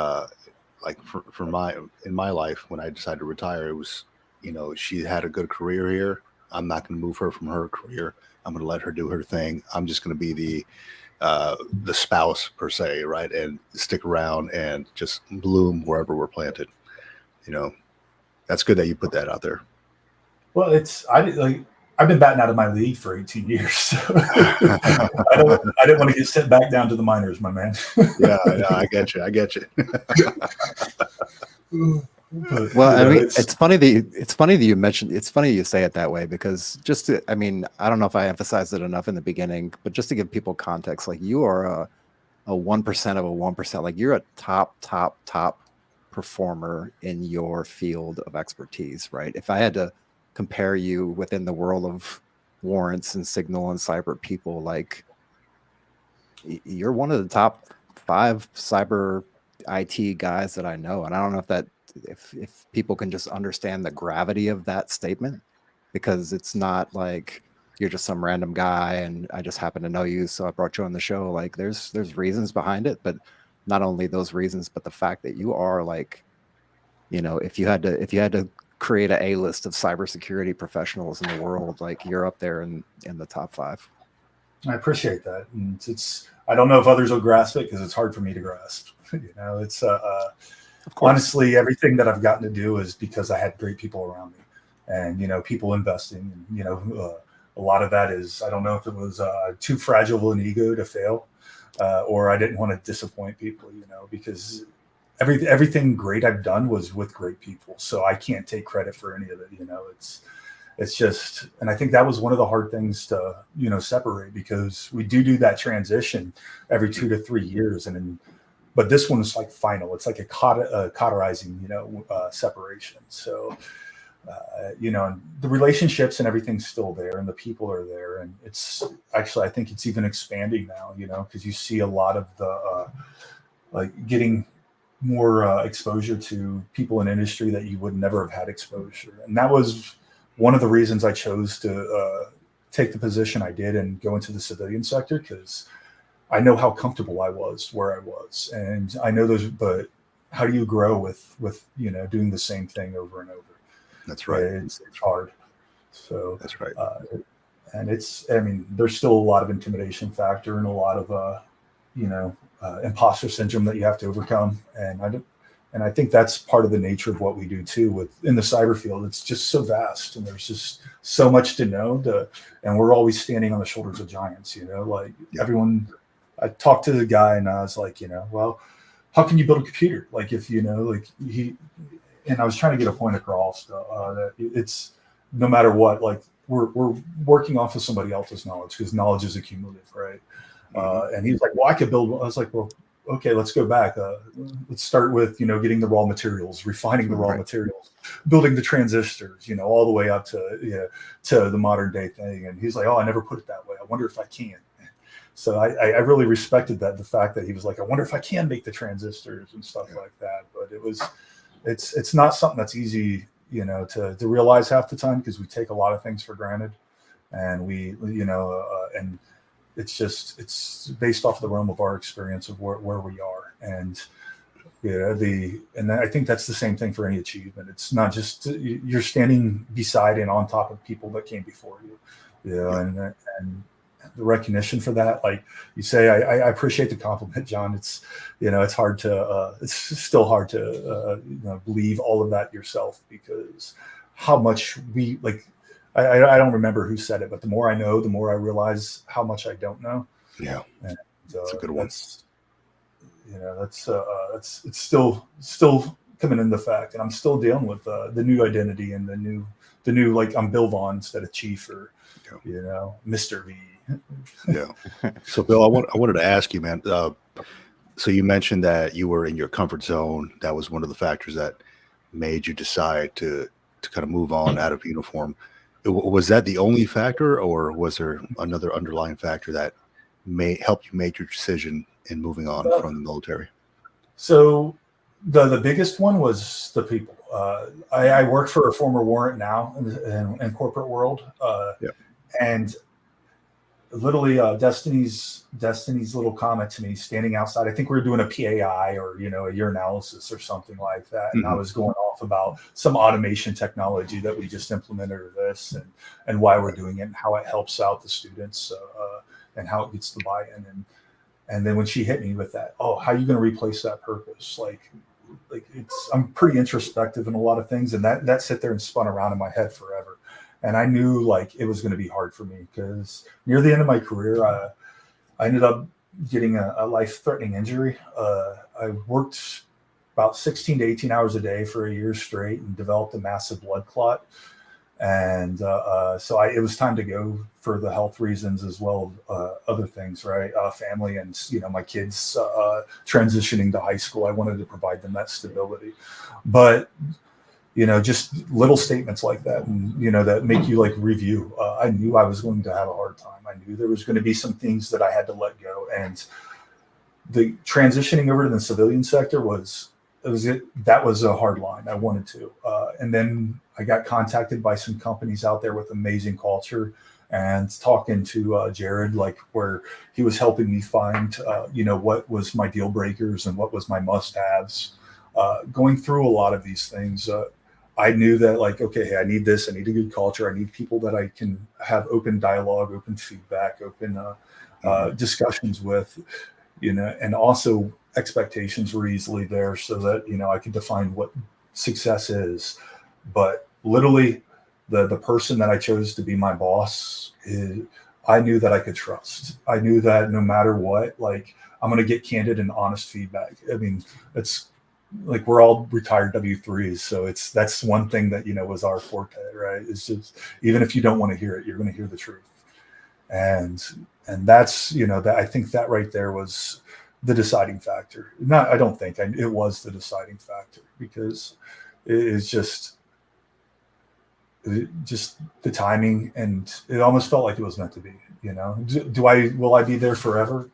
like in my life, when I decided to retire, it was, she had a good career here. I'm not going to move her from her career. I'm going to let her do her thing. I'm just going to be the spouse per se, right? And stick around and just bloom wherever we're planted. That's good that you put that out there. Well, I've been batting out of my league for 18 years. So I didn't want to get sent back down to the minors, my man. Yeah, I get you. Well, I mean, it's funny that you mentioned. It's funny you say it that way, because I don't know if I emphasized it enough in the beginning, but just to give people context, like, you are a 1% of a 1%. Like, you're a top performer in your field of expertise, right? If I had to compare you within the world of warrants and signal and cyber people, like, you're one of the top 5 cyber IT guys that I know. And I don't know if people can just understand the gravity of that statement, because it's not like you're just some random guy and I just happen to know you, so I brought you on the show. Like, there's reasons behind it, but not only those reasons, but the fact that you are, like, if you had to create a list of cybersecurity professionals in the world, like, you're up there in the top 5. I appreciate that. And I don't know if others will grasp it, because it's hard for me to grasp. It's honestly, everything that I've gotten to do is because I had great people around me, and, people investing, and, a lot of that is, I don't know if it was too fragile an ego to fail, or I didn't want to disappoint people, because everything great I've done was with great people. So I can't take credit for any of it. It's just, and I think that was one of the hard things to, separate, because we do that transition every 2 to 3 years. But this one is like final. It's like a cauterizing, separation. So, and the relationships and everything's still there, and the people are there. And it's actually, I think it's even expanding now, because you see a lot of the, like, getting more exposure to people in industry that you would never have had exposure. And that was one of the reasons I chose to take the position I did and go into the civilian sector, because I know how comfortable I was where I was, and I know but how do you grow with doing the same thing over and over? That's right. It's hard. So that's right. And there's still a lot of intimidation factor and a lot of imposter syndrome that you have to overcome. And And I think that's part of the nature of what we do too in the cyber field. It's just so vast, and there's just so much to know, and we're always standing on the shoulders of giants, like everyone. I talked to the guy and I was like, well, how can you build a computer? Like if, and I was trying to get a point across that it's no matter what, like we're working off of somebody else's knowledge, because knowledge is accumulative, right? And he was like, well, I could build. I was like, well, okay, let's go back. Let's start with, getting the raw materials, refining the raw materials, building the transistors, all the way up to the modern day thing. And he's like, oh, I never put it that way. I wonder if I can. So I really respected the fact that he was like, I wonder if I can make the transistors and stuff like that. But it's not something that's easy, to realize half the time, because we take a lot of things for granted, and and it's based off the realm of our experience of where we are. And and I think that's the same thing for any achievement. It's not just you're standing beside and on top of people that came before you, and the recognition for that, like you say, I appreciate the compliment, John. It's it's hard to it's still hard to believe all of that yourself, because how much we like. I don't remember who said it, but the more I know, the more I realize how much I don't know. Yeah, and, that's a good one. It's still coming into fact, and I'm still dealing with the new identity and the new like I'm Bill Vaughn instead of Chief, or Mr. V. Yeah. So Bill, I wanted to ask you, man. So you mentioned that you were in your comfort zone. That was one of the factors that made you decide to kind of move on out of uniform. Was that the only factor, or was there another underlying factor that may help you make your decision in moving on from the military? So the biggest one was the people. I work for a former warrant now in corporate world, and literally Destiny's little comment to me standing outside. I think we were doing a PAI or a urinalysis or something like that, and I was going off about some automation technology that we just implemented, or this, and why we're doing it, and how it helps out the students, and how it gets the buy-in. And then when she hit me with that, oh, how are you going to replace that purpose? Like I'm pretty introspective in a lot of things, and that sit there and spun around in my head forever. And I knew like it was going to be hard for me, because near the end of my career, I ended up getting a life-threatening injury. I worked about 16 to 18 hours a day for a year straight and developed a massive blood clot. And so it was time to go for the health reasons, as well as other things, right? Family and, my kids transitioning to high school. I wanted to provide them that stability. But just little statements like that, and that make you like review. I knew I was going to have a hard time. I knew there was going to be some things that I had to let go, and the transitioning over to the civilian sector that was a hard line. I wanted to, and then I got contacted by some companies out there with amazing culture, and talking to Jared, like where he was helping me find, what was my deal breakers and what was my must-haves. Going through a lot of these things. I knew that like, okay, hey, I need this. I need a good culture. I need people that I can have open dialogue, open feedback, open discussions with, and also expectations were easily there, so that, I could define what success is. But literally the person that I chose to be my boss, I knew that I could trust. I knew that no matter what, like I'm going to get candid and honest feedback. I mean, it's like we're all retired W3s, so that's one thing that was our forte, right? It's just, even if you don't want to hear it, you're going to hear the truth, and that's that I think that right there was the deciding factor. It was the deciding factor, because it is just the timing, and it almost felt like it was meant to be. Will I be there forever?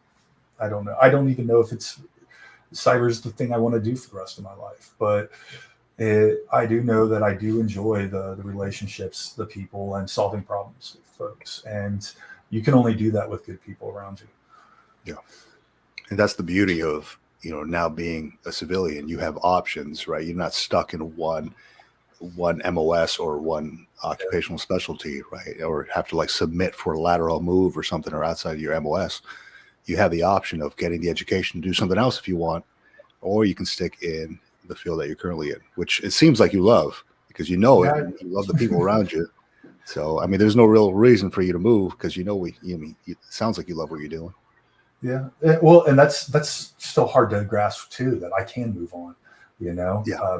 I don't know. I don't even know if cyber is the thing I want to do for the rest of my life, but I do know that I do enjoy the relationships, the people, and solving problems with folks. And you can only do that with good people around you. Yeah. And that's the beauty of, now being a civilian. You have options, right? You're not stuck in one MOS or one occupational specialty, right? Or have to like submit for a lateral move or something, or outside of your MOS. You have the option of getting the education to do something else if you want, or you can stick in the field that you're currently in, which it seems like you love because you know it. You love the people around you. So, I mean, there's no real reason for you to move because it sounds like you love what you're doing. Yeah. Well, and that's still hard to grasp too, that I can move on,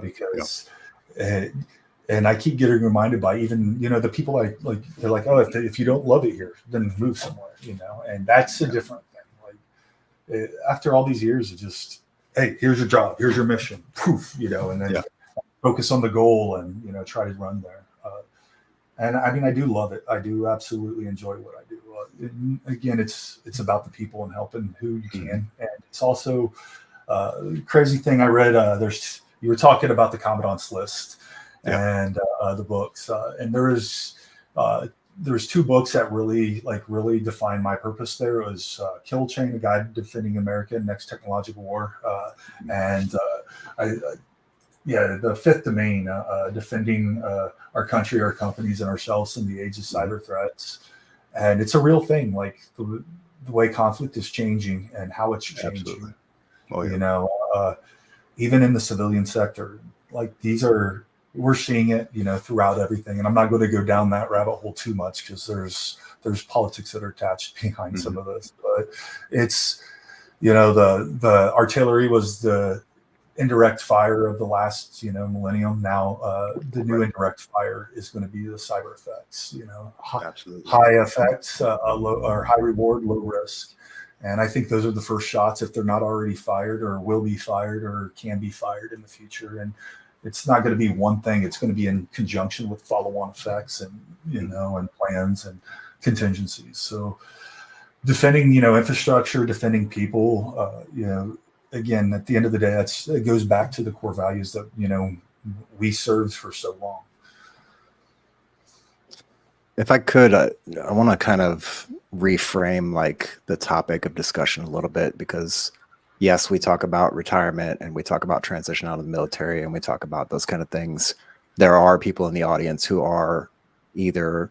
because, and I keep getting reminded by even, the people I like, they're like, oh, if you don't love it here, then move somewhere, and that's a different thing. Like after all these years, it just, hey, here's your job, here's your mission, poof, and then focus on the goal and, try to run there. And I mean, I do love it. I do absolutely enjoy what I do. Again, it's about the people and helping who you can. And it's also crazy thing I read. You were talking about the Commandant's List and the books. And there's 2 books that really define my purpose. There was Kill Chain, A Guide to Defending America in Next Technological War. The Fifth Domain, defending our country, our companies, and ourselves in the age of cyber threats. And it's a real thing, like the way conflict is changing and how it's changing. Oh, even in the civilian sector, like we're seeing it, throughout everything. And I'm not going to go down that rabbit hole too much because there's politics that are attached behind some of this. But it's, the artillery was the indirect fire of the last millennium. Now the new indirect fire is going to be the cyber effects, high effects, low or high reward, low risk. And I think those are the first shots, if they're not already fired or will be fired or can be fired in the future. And it's not going to be one thing, it's going to be in conjunction with follow-on effects and and plans and contingencies. So defending infrastructure, defending people, again, at the end of the day, it goes back to the core values that, we served for so long. If I could, I want to kind of reframe like the topic of discussion a little bit, because yes, we talk about retirement and we talk about transition out of the military and we talk about those kind of things. There are people in the audience who are either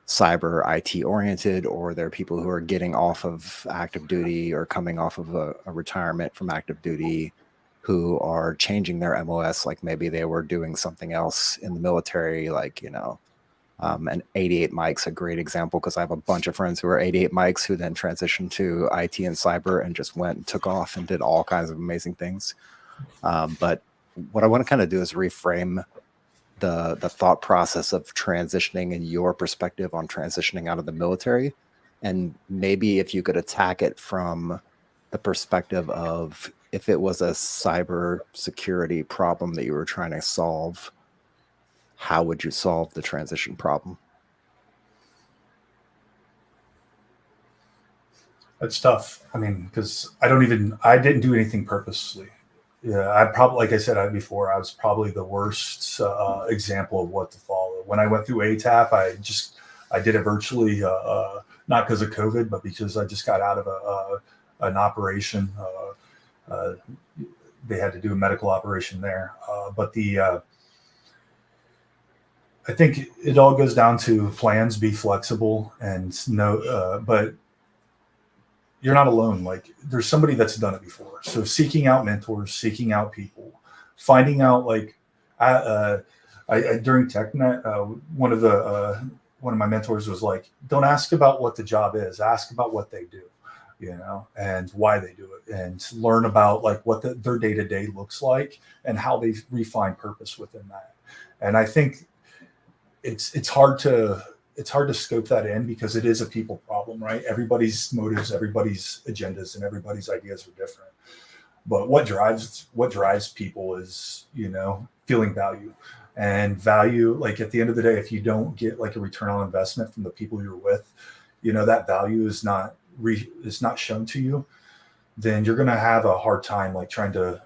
cyber IT oriented, or there are people who are getting off of active duty or coming off of a retirement from active duty who are changing their MOS. Like maybe they were doing something else in the military, like, and 88 Mike's a great example, because I have a bunch of friends who are 88 Mike's who then transitioned to IT and cyber and just went and took off and did all kinds of amazing things. But what I want to kind of do is reframe the thought process of transitioning and your perspective on transitioning out of the military. And maybe if you could attack it from the perspective of, if it was a cyber security problem that you were trying to solve, how would you solve the transition problem? That's tough. I mean, because I didn't do anything purposely. Yeah, I probably, like I said before, I was probably the worst example of what to follow. When I went through ATAP, I did it virtually, not because of COVID, but because I just got out of an operation. They had to do a medical operation there. I think it all goes down to plans, be flexible, and but you're not alone. Like, there's somebody that's done it before. So seeking out mentors, seeking out people, finding out, like, during TechNet, one of my mentors was like, don't ask about what the job is, ask about what they do, and why they do it, and learn about like what their day-to-day looks like and how they refine purpose within that. And I think it's hard to scope that in, because it is a people problem, right? Everybody's motives, everybody's agendas, and everybody's ideas are different. But what drives people is, feeling value. And value, like at the end of the day, if you don't get like a return on investment from the people you're with, that value is not shown to you, then you're going to have a hard time like trying to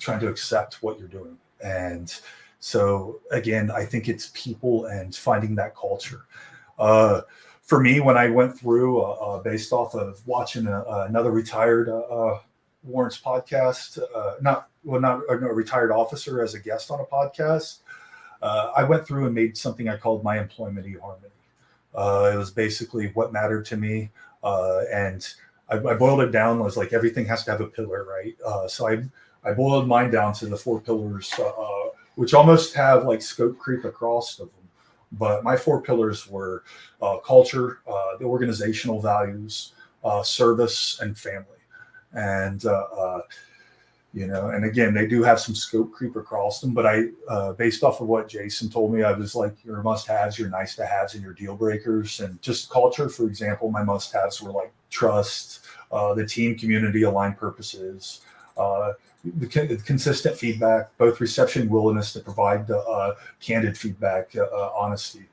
accept what you're doing. And so again, I think it's people and finding that culture. For me, when I went through, based off of watching another retired Warrants podcast, not a retired officer as a guest on a podcast, I went through and made something I called my employment eHarmony. It was basically what mattered to me, and I boiled it down. Was like, everything has to have a pillar, right? So I I boiled mine down to the 4 pillars, which almost have like scope creep across of them. But my 4 pillars were culture, the organizational values, service, and family. And and again, they do have some scope creep across them. But I, based off of what Jason told me, I was like, your must-haves, your nice-to-haves, and your deal breakers. And just culture, for example, my must-haves were like trust, the team, community, aligned purposes, the consistent feedback, both reception and willingness to provide candid feedback, honesty,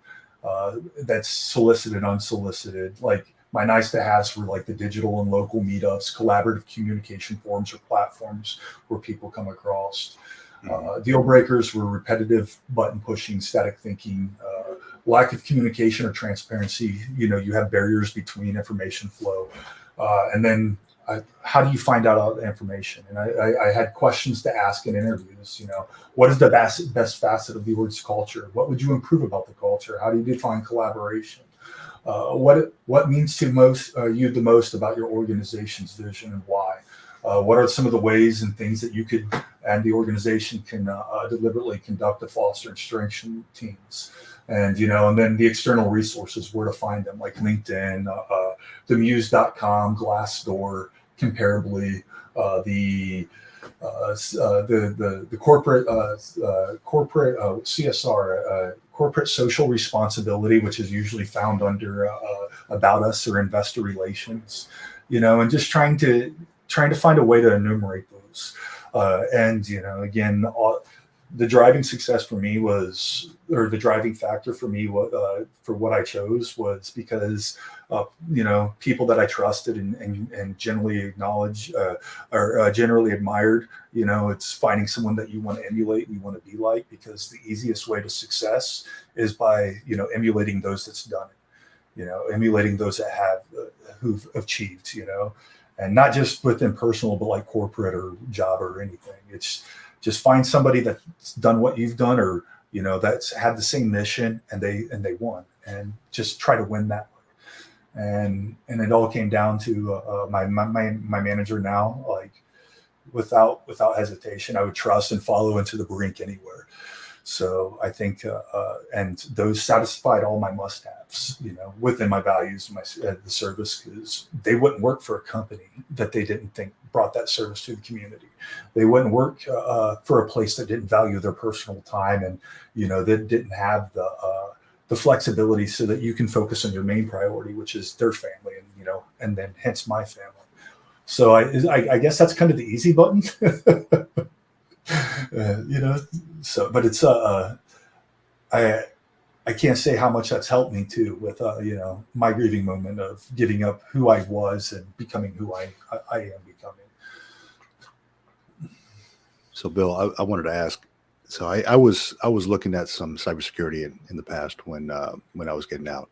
that's solicited, unsolicited. Like my nice to haves were like the digital and local meetups, collaborative communication forums or platforms where people come across. Deal breakers were repetitive button pushing, static thinking, lack of communication or transparency. You have barriers between information flow. And then how do you find out information? And I had questions to ask in interviews. What is the best facet of the org's culture? What would you improve about the culture? How do you define collaboration? What means to you the most about your organization's vision and why? What are some of the ways and things that you could and the organization can deliberately conduct to foster and strengthen teams? And and then the external resources, where to find them, like LinkedIn, themuse.com, Glassdoor, Comparably, the corporate CSR, corporate social responsibility, which is usually found under About Us or Investor Relations, and just trying to find a way to enumerate those. And again, the driving success for me was, or the driving factor for me, for what I chose was because, people that I trusted and generally acknowledge or generally admired, it's finding someone that you want to emulate and you want to be like, because the easiest way to success is by, emulating those that's done it, emulating those that have, who've achieved, and not just within personal, but like corporate or job or anything. It's just find somebody that's done what you've done, or that's had the same mission and they won, and just try to win that way. And it all came down to my manager now. Like without hesitation, I would trust and follow into the brink anywhere. So I think, and those satisfied all my must-haves, within my values, the service, because they wouldn't work for a company that they didn't think brought that service to the community. They wouldn't work for a place that didn't value their personal time, and that didn't have the flexibility so that you can focus on your main priority, which is their family, and and then hence my family. So I guess that's kind of the easy button. So, but it's I can't say how much that's helped me too with my grieving moment of giving up who I was and becoming who I am becoming. So Bill, I wanted to ask, so I was looking at some cybersecurity in the past when I was getting out,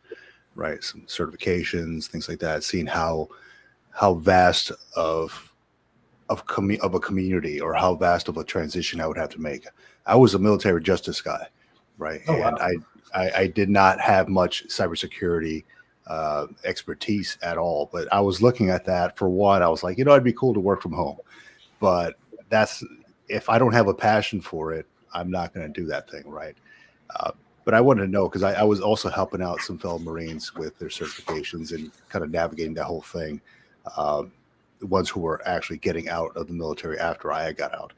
right? Some certifications, things like that, seeing how vast of a community, or how vast of a transition I would have to make. I was a military justice guy, right? Oh, wow. And I did not have much cybersecurity expertise at all. But I was looking at that. For one, I was like, it'd be cool to work from home. But if I don't have a passion for it, I'm not going to do that thing, right? But I wanted to know, because I was also helping out some fellow Marines with their certifications and kind of navigating that whole thing. The ones who were actually getting out of the military after I got out.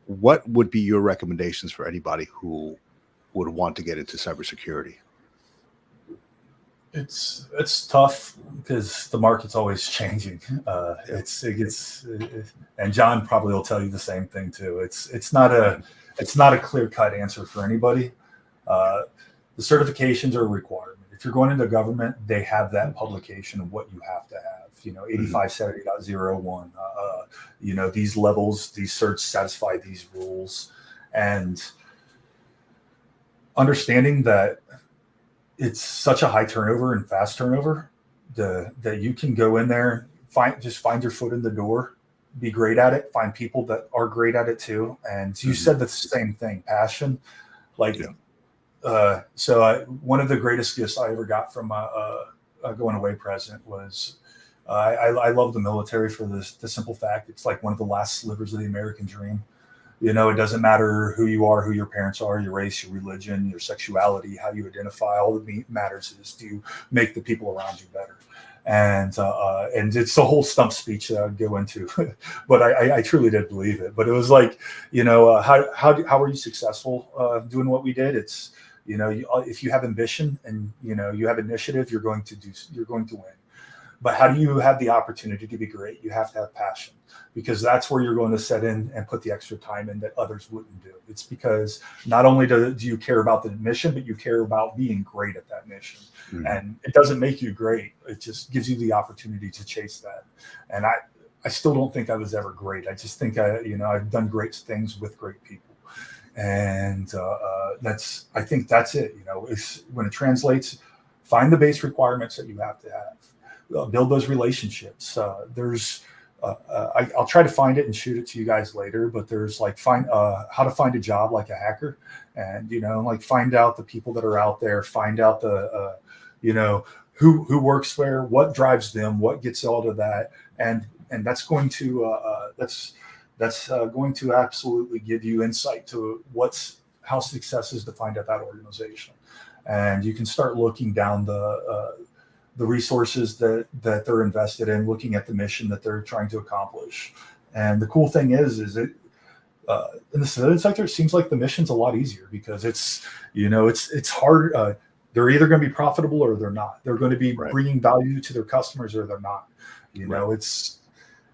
What would be your recommendations for anybody who would want to get into cybersecurity? It's tough because the market's always changing. And John probably will tell you the same thing too. It's not a clear-cut answer for anybody. The certifications are a requirement. If you're going into government, they have that publication of what you have to have. 8570.01. These levels, these certs satisfy these rules, and understanding that it's such a high turnover and fast turnover that you can go in there, find your foot in the door, be great at it, find people that are great at it too. And you said the same thing, passion. Like, so one of the greatest gifts I ever got from a going away present was I love the military for the simple fact it's like one of the last slivers of the American dream. You know, it doesn't matter who you are, who your parents are, your race, your religion, your sexuality, how you identify. All that matters is do you make the people around you better. And it's the whole stump speech that I would go into, but I truly did believe it. But it was like, you know, how are you successful doing what we did? It's, you know, if you have ambition and, you know, you have initiative, you're going to win. But how do you have the opportunity to be great? You have to have passion, because that's where you're going to set in and put the extra time in that others wouldn't do. It's because not only do you care about the mission, but you care about being great at that mission. Mm-hmm. And it doesn't make you great. It just gives you the opportunity to chase that. And I still don't think I was ever great. I just think I've done great things with great people. And I think that's it. You know, it's when it translates, find the base requirements that you have to have. Build those relationships. I'll try to find it and shoot it to you guys later, but there's like how to find a job like a hacker, and, you know, like find out the people that are out there, find out the, you know, who works there, what drives them, what gets out of that. And that's going to, going to absolutely give you insight to how success is defined at that organization. And you can start looking down the resources that they're invested in, looking at the mission that they're trying to accomplish. And the cool thing is it in the civilian sector, it seems like the mission's a lot easier, because it's hard. They're either going to be profitable or they're not. They're going to be bringing value to their customers or they're not. You know, it's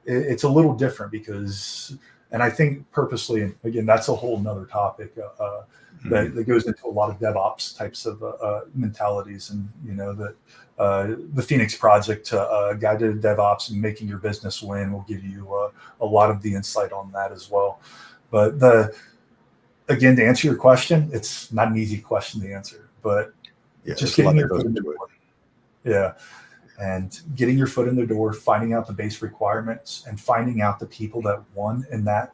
a little different because, and I think purposely, and again, that's a whole nother topic that goes into a lot of DevOps types of mentalities, and, you know, that the Phoenix Project, guided DevOps and making your business win, will give you a lot of the insight on that as well. But again, to answer your question, it's not an easy question to answer, but just getting your foot in the door. Yeah. And getting your foot in the door, finding out the base requirements, and finding out the people that won in that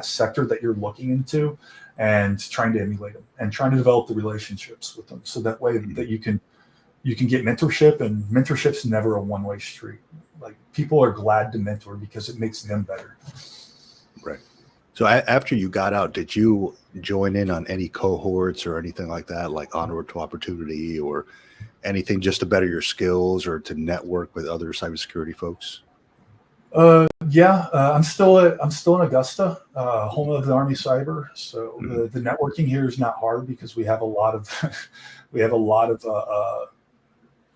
sector that you're looking into, and trying to emulate them and trying to develop the relationships with them, so that way that you can get mentorship. And mentorship's never a one-way street. Like, people are glad to mentor because it makes them better. Right. So after you got out, did you join in on any cohorts or anything like that, like Onward to Opportunity or anything, just to better your skills or to network with other cybersecurity folks? I'm still in Augusta, home of the Army Cyber. So the networking here is not hard, because we have a lot of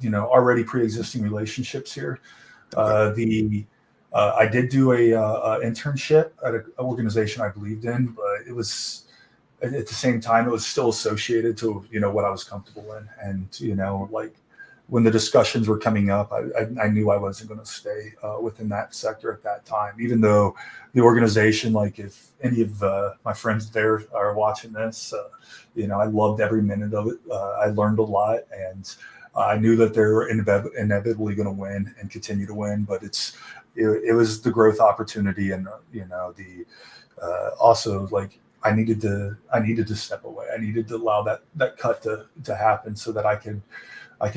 already pre-existing relationships here. I did do a internship at an organization I believed in, but it was at the same time, it was still associated to, you know, what I was comfortable in. And, you know, like, when the discussions were coming up, I knew I wasn't going to stay within that sector at that time, even though the organization, like, if any of my friends there are watching this, you know, I loved every minute of it. I learned a lot, and I knew that they were inevitably going to win and continue to win. But it was the growth opportunity, and, you know, also, like, I needed to step away. I needed to allow that cut to happen, so that I can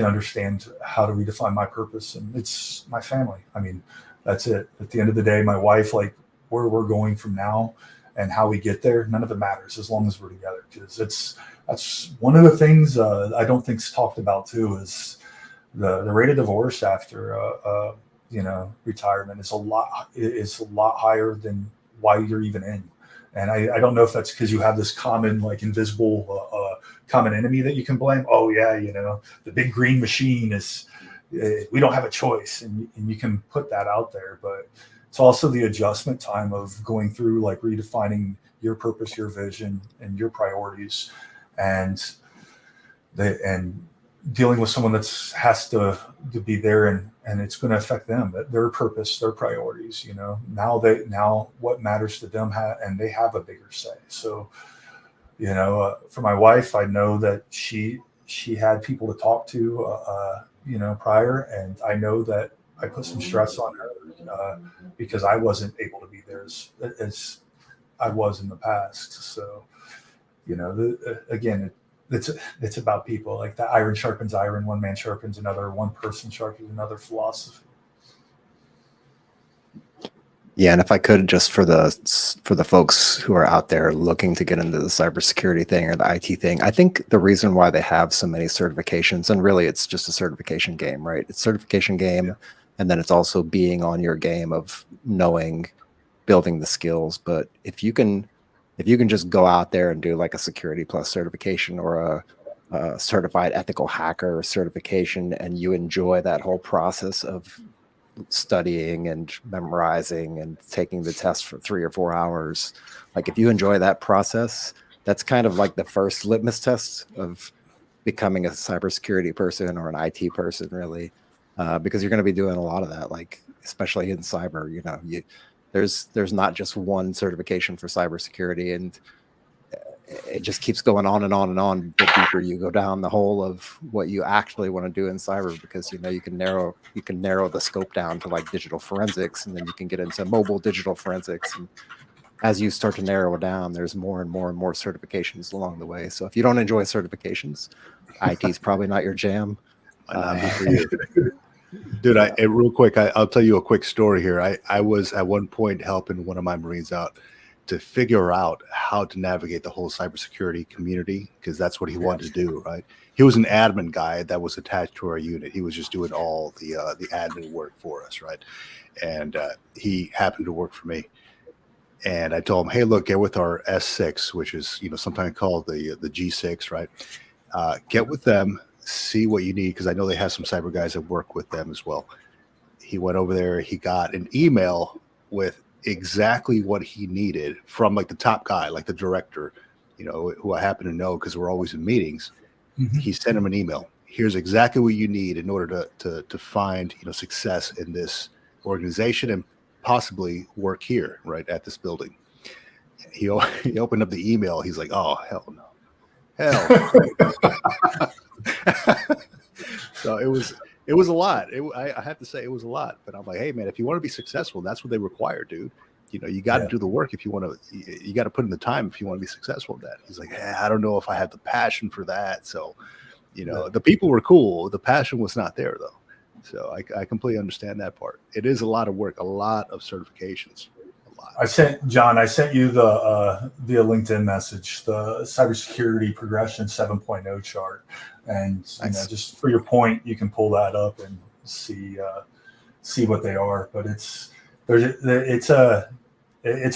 understand how to redefine my purpose. And it's my family. I mean, that's it. At the end of the day, my wife, like, where we're going from now and how we get there, none of it matters as long as we're together. Because that's one of the things I don't think's talked about too, is the rate of divorce after retirement is a lot higher than why you're even in. And I don't know if that's because you have this common, like, invisible common enemy that you can blame. Oh yeah, you know, the big green machine is, we don't have a choice, and you can put that out there. But it's also the adjustment time of going through, like, redefining your purpose, your vision, and your priorities, and dealing with someone that has to be there, and it's going to affect them, their purpose, their priorities. You know, now what matters to them, and they have a bigger say. So, you know, for my wife, I know that she had people to talk to, prior, and I know that I put some stress on her because I wasn't able to be there as I was in the past. So, you know, again, it's about people. Like, that iron sharpens iron, one man sharpens another, one person sharpens another philosophy. Yeah, and if I could, just for the folks who are out there looking to get into the cybersecurity thing or the IT thing, I think the reason why they have so many certifications, and really it's just a certification game, right? It's certification game, and then it's also being on your game of knowing, building the skills. But if you can just go out there and do like a Security Plus certification or a certified ethical hacker certification, and you enjoy that whole process of studying and memorizing and taking the test for 3 or 4 hours, like if you enjoy that process, that's kind of like the first litmus test of becoming a cybersecurity person or an IT person, really, because you're going to be doing a lot of that, like especially in cyber. There's not just one certification for cybersecurity, and it just keeps going on and on and on. The deeper you go down the hole of what you actually want to do in cyber, because you can narrow the scope down to like digital forensics, and then you can get into mobile digital forensics. And as you start to narrow it down, there's more and more and more certifications along the way. So if you don't enjoy certifications, IT is probably not your jam. Might not be for you. Dude, real quick, I'll tell you a quick story here. I was at one point helping one of my Marines out to figure out how to navigate the whole cybersecurity community, because that's what he wanted to do, right? He was an admin guy that was attached to our unit. He was just doing all the admin work for us, right? And he happened to work for me. And I told him, hey, look, get with our S6, which is sometimes called the G6, right? Get with them, see what you need, because I know they have some cyber guys that work with them as well. He went over there. He got an email with exactly what he needed from like the top guy, like the director, who I happen to know because we're always in meetings. Mm-hmm. He sent him an email. Here's exactly what you need in order to find success in this organization and possibly work here, right at this building. He opened up the email. He's like, oh, hell no. So it was a lot. I have to say it was a lot, but I'm like, hey man, if you want to be successful, that's what they require, dude. You got to do the work if you want to. You got to put in the time if you want to be successful at that. He's like, I don't know if I have the passion for that. So, the people were cool. The passion was not there though. So I completely understand that part. It is a lot of work, a lot of certifications. I sent you the via LinkedIn message, the cybersecurity progression 7.0 chart, and just for your point, you can pull that up and see what they are. But it's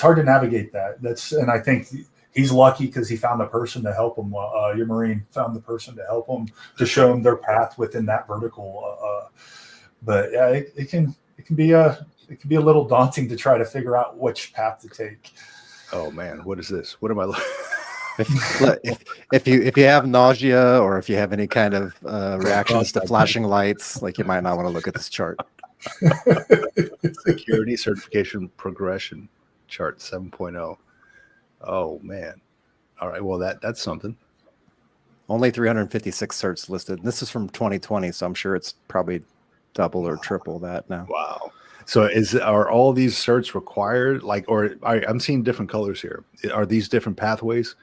hard to navigate that. And I think he's lucky because he found the person to help him. Your Marine found the person to help him, to show him their path within that vertical. But yeah, it can be a little daunting to try to figure out which path to take. Oh man, what is this? What am I looking? If you have nausea or if you have any kind of reactions to flashing lights, like you might not want to look at this chart. Security certification progression chart 7.0. Oh man. All right. Well, that's something. Only 356 certs listed. This is from 2020, so I'm sure it's probably double or triple that now. Wow. So are all these certs required? I'm seeing different colors here. Are these different pathways?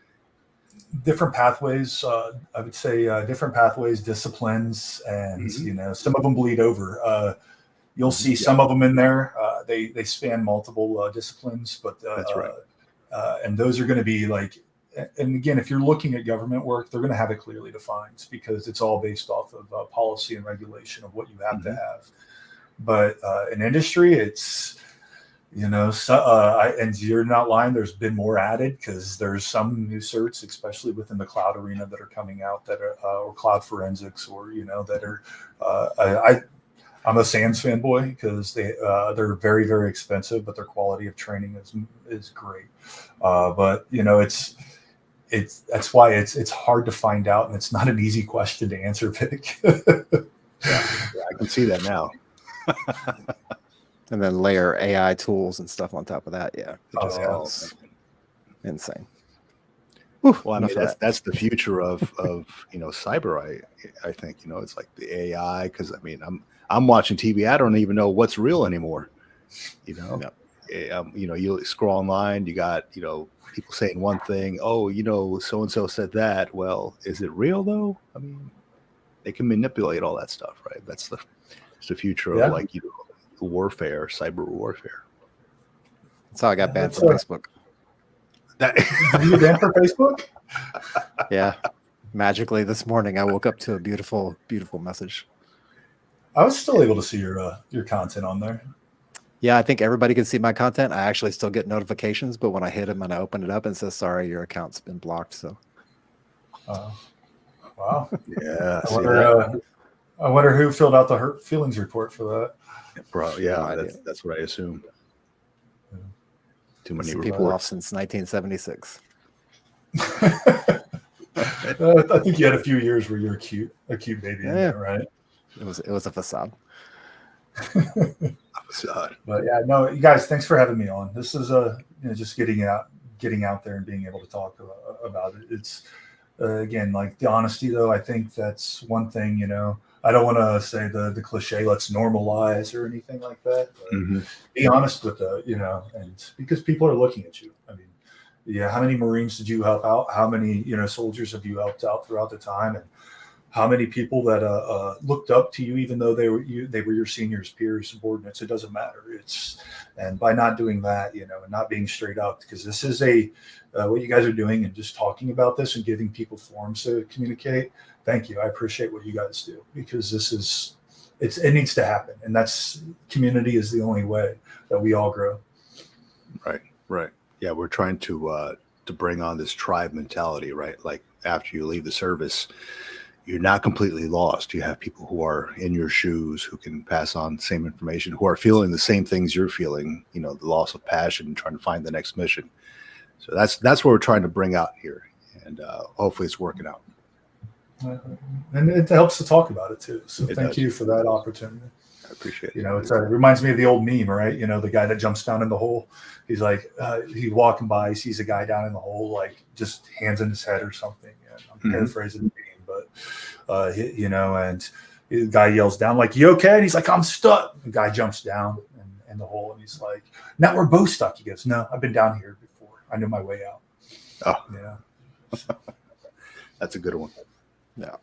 Different pathways. I would say different pathways, disciplines, and some of them bleed over. You'll see some of them in there. They span multiple disciplines, but that's right. And those are going to be like. And again, if you're looking at government work, they're going to have it clearly defined because it's all based off of policy and regulation of what you have to have. But in industry, it's, and you're not lying, there's been more added because there's some new certs, especially within the cloud arena, that are coming out that are, or cloud forensics, or, that are, I'm a SANS fanboy because they're very, very expensive, but their quality of training is great. But, that's why it's hard to find out, and it's not an easy question to answer, Vic. Yeah, I can see that now. And then layer AI tools and stuff on top of that. Yeah, it just goes insane. Well, I mean, that's the future of cyber. I think it's like the AI, because I mean I'm watching TV. I don't even know what's real anymore. Yep. You scroll online. You got people saying one thing. Oh, so and so said that. Well, is it real though? I mean, they can manipulate all that stuff, right? That's the future of warfare, cyber warfare. That's how I got banned That's, from Facebook. Did you get banned from Facebook? Yeah. Magically this morning, I woke up to a beautiful, beautiful message. I was still able to see your content on there. Yeah, I think everybody can see my content. I actually still get notifications, but when I hit them and I open it up and says, sorry, your account's been blocked. So, Wow. Yeah. I wonder who filled out the hurt feelings report for that. Bro, yeah, No that's what I assume. Too many people off reports. since 1976. I think you had a few years where you're a cute baby in there, right? It was a facade. But yeah, no, you guys, thanks for having me on. This is just getting out there and being able to talk about it. It's again, like the honesty though, I think that's one thing, I don't want to say the cliche, let's normalize or anything like that. But be honest with and because people are looking at you. I mean, yeah, how many Marines did you help out? How many, soldiers have you helped out throughout the time? And how many people that looked up to you, even though they were your seniors, peers, subordinates? It doesn't matter. And by not doing that, and not being straight up, because this is what you guys are doing and just talking about this and giving people forums to communicate. Thank you. I appreciate what you guys do, because it needs to happen, and that's community is the only way that we all grow. Right. Yeah, we're trying to bring on this tribe mentality, right? Like after you leave the service, you're not completely lost. You have people who are in your shoes who can pass on the same information, who are feeling the same things you're feeling, the loss of passion, trying to find the next mission. So that's what we're trying to bring out here. And hopefully it's working out. And it helps to talk about it too. So thank does. you for that opportunity. I appreciate it. It reminds me of the old meme, right? The guy that jumps down in the hole. He's like, he's walking by, sees a guy down in the hole, like just hands in his head or something. And I'm paraphrasing the meme, but and the guy yells down like, "You okay?" And he's like, "I'm stuck." The guy jumps down in the hole, and he's like, "Now we're both stuck." He goes, "No, I've been down here before. I know my way out." Oh, that's a good one. Yeah.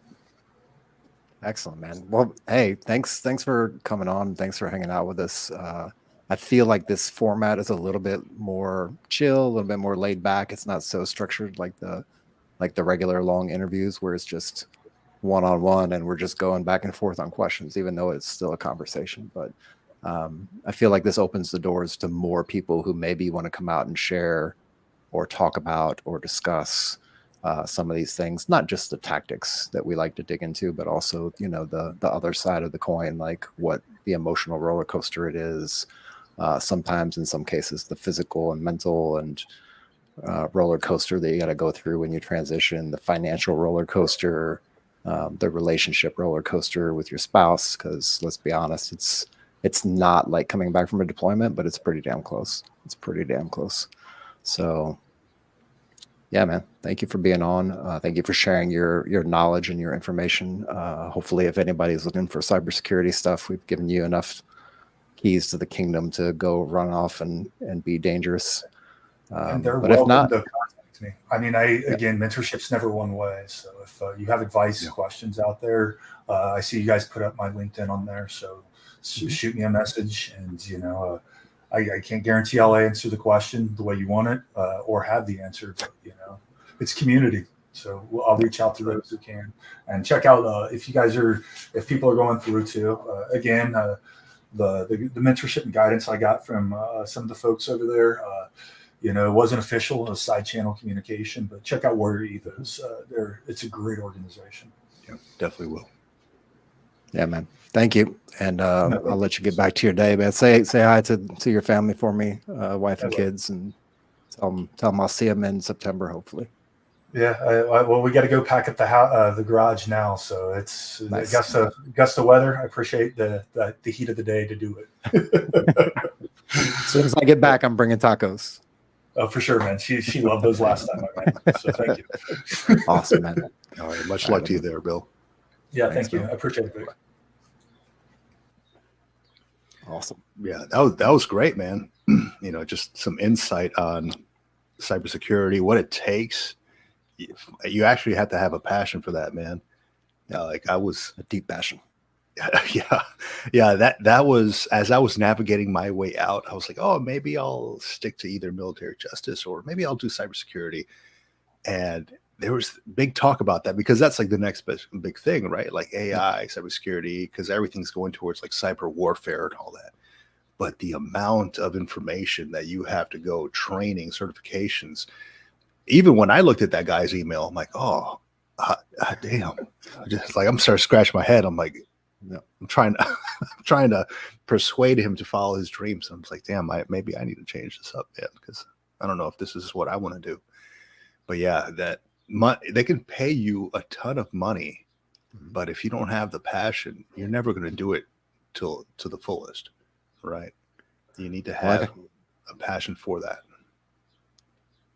Excellent, man. Well, hey, thanks for coming on. Thanks for hanging out with us. I feel like this format is a little bit more chill, a little bit more laid back. It's not so structured like the regular long interviews where it's just one-on-one and we're just going back and forth on questions, even though it's still a conversation. But I feel like this opens the doors to more people who maybe want to come out and share or talk about or discuss some of these things, not just the tactics that we like to dig into, but also, the other side of the coin, like what the emotional roller coaster it is. Sometimes in some cases, the physical and mental and roller coaster that you got to go through when you transition, the financial roller coaster, the relationship roller coaster with your spouse. Because let's be honest, it's not like coming back from a deployment, but it's pretty damn close. So yeah, man, thank you for being on. Thank you for sharing your knowledge and your information. Hopefully, if anybody's looking for cybersecurity stuff, we've given you enough keys to the kingdom to go run off and be dangerous. And they're but if not, to contact me. I mean, again, mentorship's never one way. So if you have advice, questions out there, I see you guys put up my LinkedIn on there. So shoot me a message, and I can't guarantee I'll answer the question the way you want it or have the answer, but it's community. So I'll reach out to those who can, and check out if people are going through too. Again, the mentorship and guidance I got from some of the folks over there. It wasn't official, it was side channel communication, but check out Warrior Ethos. It's a great organization. Yeah, definitely will. Yeah, man. Thank you. And I'll let you get back to your day, man. Say hi to your family for me, wife and kids, and tell them I'll see them in September, hopefully. Yeah. Well, we got to go pack up the garage now. So it's nice. Gust of weather. I appreciate the heat of the day to do it. As soon as I get back, I'm bringing tacos. Oh, for sure, man. She loved those last time I ran. So thank you. Awesome, man. All right. Much luck to you there, Bill. Yeah, thank you. I appreciate it. Awesome. Yeah, that was great, man. Just some insight on cybersecurity, what it takes. You actually have to have a passion for that, man. Like I was a deep passion. Yeah. That was, as I was navigating my way out, I was like, oh, maybe I'll stick to either military justice or maybe I'll do cybersecurity. And there was big talk about that because that's like the next big thing, right? Like AI, cybersecurity, because everything's going towards like cyber warfare and all that. But the amount of information that you have to go, training, certifications, even when I looked at that guy's email, I'm like, oh, damn. Just like, I'm starting to scratch my head. I'm like, I'm trying to persuade him to follow his dreams. I'm just like, damn, maybe I need to change this up, man, because I don't know if this is what I want to do. But yeah, they can pay you a ton of money, but if you don't have the passion, you're never going to do it to the fullest, right? You need to have a passion for that.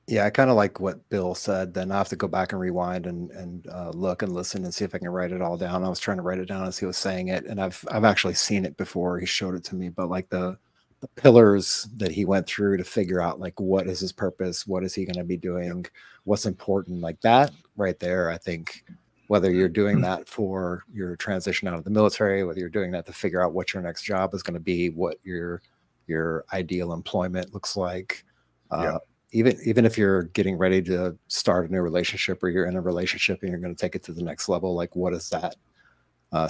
Yeah, I kind of like what Bill said. Then I have to go back and rewind and look and listen and see if I can write it all down. I was trying to write it down as he was saying it, and I've actually seen it before. He showed it to me, but like the pillars that he went through to figure out like what is his purpose, what is he going to be doing, what's important, like that right there. I think whether you're doing that for your transition out of the military, whether you're doing that to figure out what your next job is going to be, what your ideal employment looks like. Even if you're getting ready to start a new relationship or you're in a relationship and you're going to take it to the next level, like what does that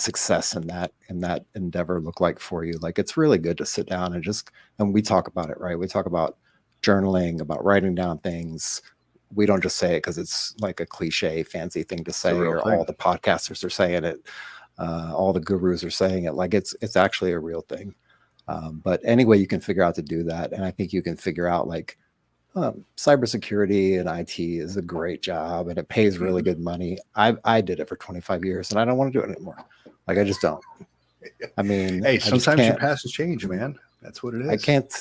success in that endeavor look like for you? Like, it's really good to sit down and we talk about it, right? We talk about journaling, about writing down things. We don't just say it because it's like a cliche, fancy thing to say, or all the podcasters are saying it. All the gurus are saying it. Like it's actually a real thing. But anyway, you can figure out to do that. And I think you can figure out like, cybersecurity and IT is a great job and it pays really good money. I did it for 25 years and I don't want to do it anymore. Like, I just don't. I mean, hey, sometimes your passions change, man. That's what it is.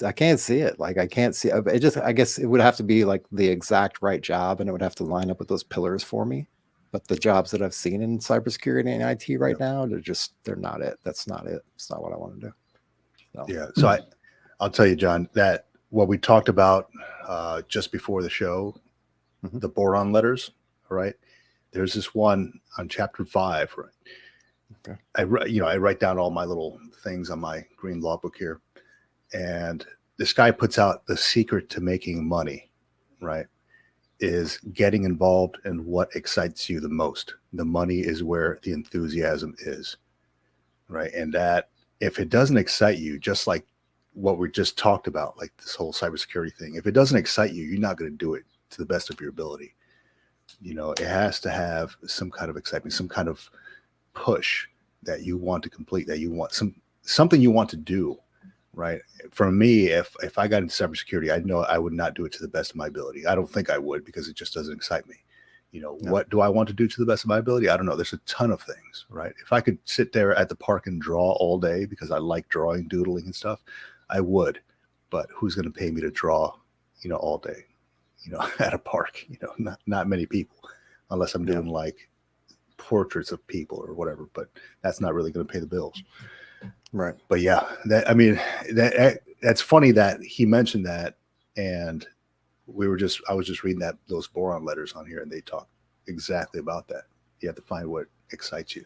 I can't see it. Like, I can't see it. I guess it would have to be like the exact right job and it would have to line up with those pillars for me. But the jobs that I've seen in cybersecurity and IT right now, they're not it. That's not it. It's not what I want to do. So. Yeah. So I'll tell you, John, that what we talked about just before the show, the boron letters, right? There's this one on chapter 5, right? Okay. I write down all my little things on my green law book here, and this guy puts out the secret to making money, right? Is getting involved in what excites you the most. The money is where the enthusiasm is, right? And that if it doesn't excite you, just like what we just talked about, like this whole cybersecurity thing, if it doesn't excite you, you're not going to do it to the best of your ability. It has to have some kind of excitement, some kind of push that you want to complete, that you want something you want to do, right? For me, if I got into cybersecurity, I know I would not do it to the best of my ability. I don't think I would, because it just doesn't excite me. What do I want to do to the best of my ability? I don't know. There's a ton of things, right? If I could sit there at the park and draw all day because I like drawing, doodling and stuff, I would. But who's going to pay me to draw, all day, at a park? Not many people, unless I'm doing like portraits of people or whatever. But that's not really going to pay the bills, right? But yeah, that's funny that he mentioned that, and I was just reading those boron letters on here, and they talk exactly about that. You have to find what excites you.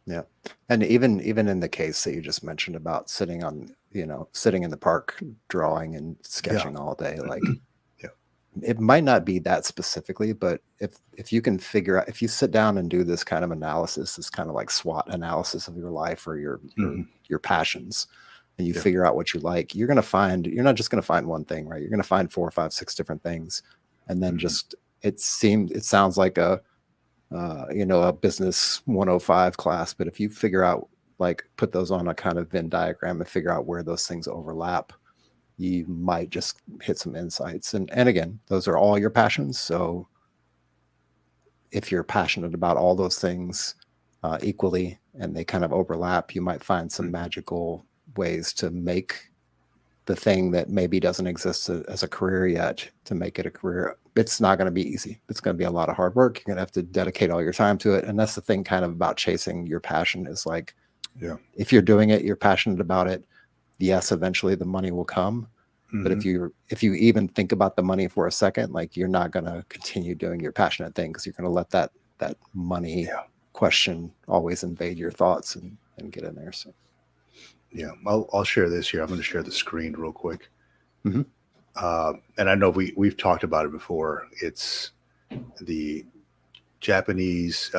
Yeah. And even in the case that you just mentioned about sitting in the park, drawing and sketching all day, like it might not be that specifically, but if you can figure out, if you sit down and do this kind of analysis, this kind of like SWOT analysis of your life or your passions, and you figure out what you like, you're not just going to find one thing, right? You're going to find 4, 5, 6 different things. And then it sounds like a business 105 class, but if you figure out, like, put those on a kind of Venn diagram and figure out where those things overlap, you might just hit some insights. And again, those are all your passions. So if you're passionate about all those things equally and they kind of overlap, you might find some magical ways to make the thing that maybe doesn't exist as a career yet, to make it a career. It's not going to be easy. It's going to be a lot of hard work. You're going to have to dedicate all your time to it. And that's the thing kind of about chasing your passion, is like, if you're doing it, you're passionate about it. Yes, eventually the money will come. But if you even think about the money for a second, like, you're not going to continue doing your passionate thing, because you're going to let that money question always invade your thoughts and get in there. So Yeah, I'll share this here. I'm going to share the screen real quick. Mhm. And I know we've talked about it before. It's the Japanese.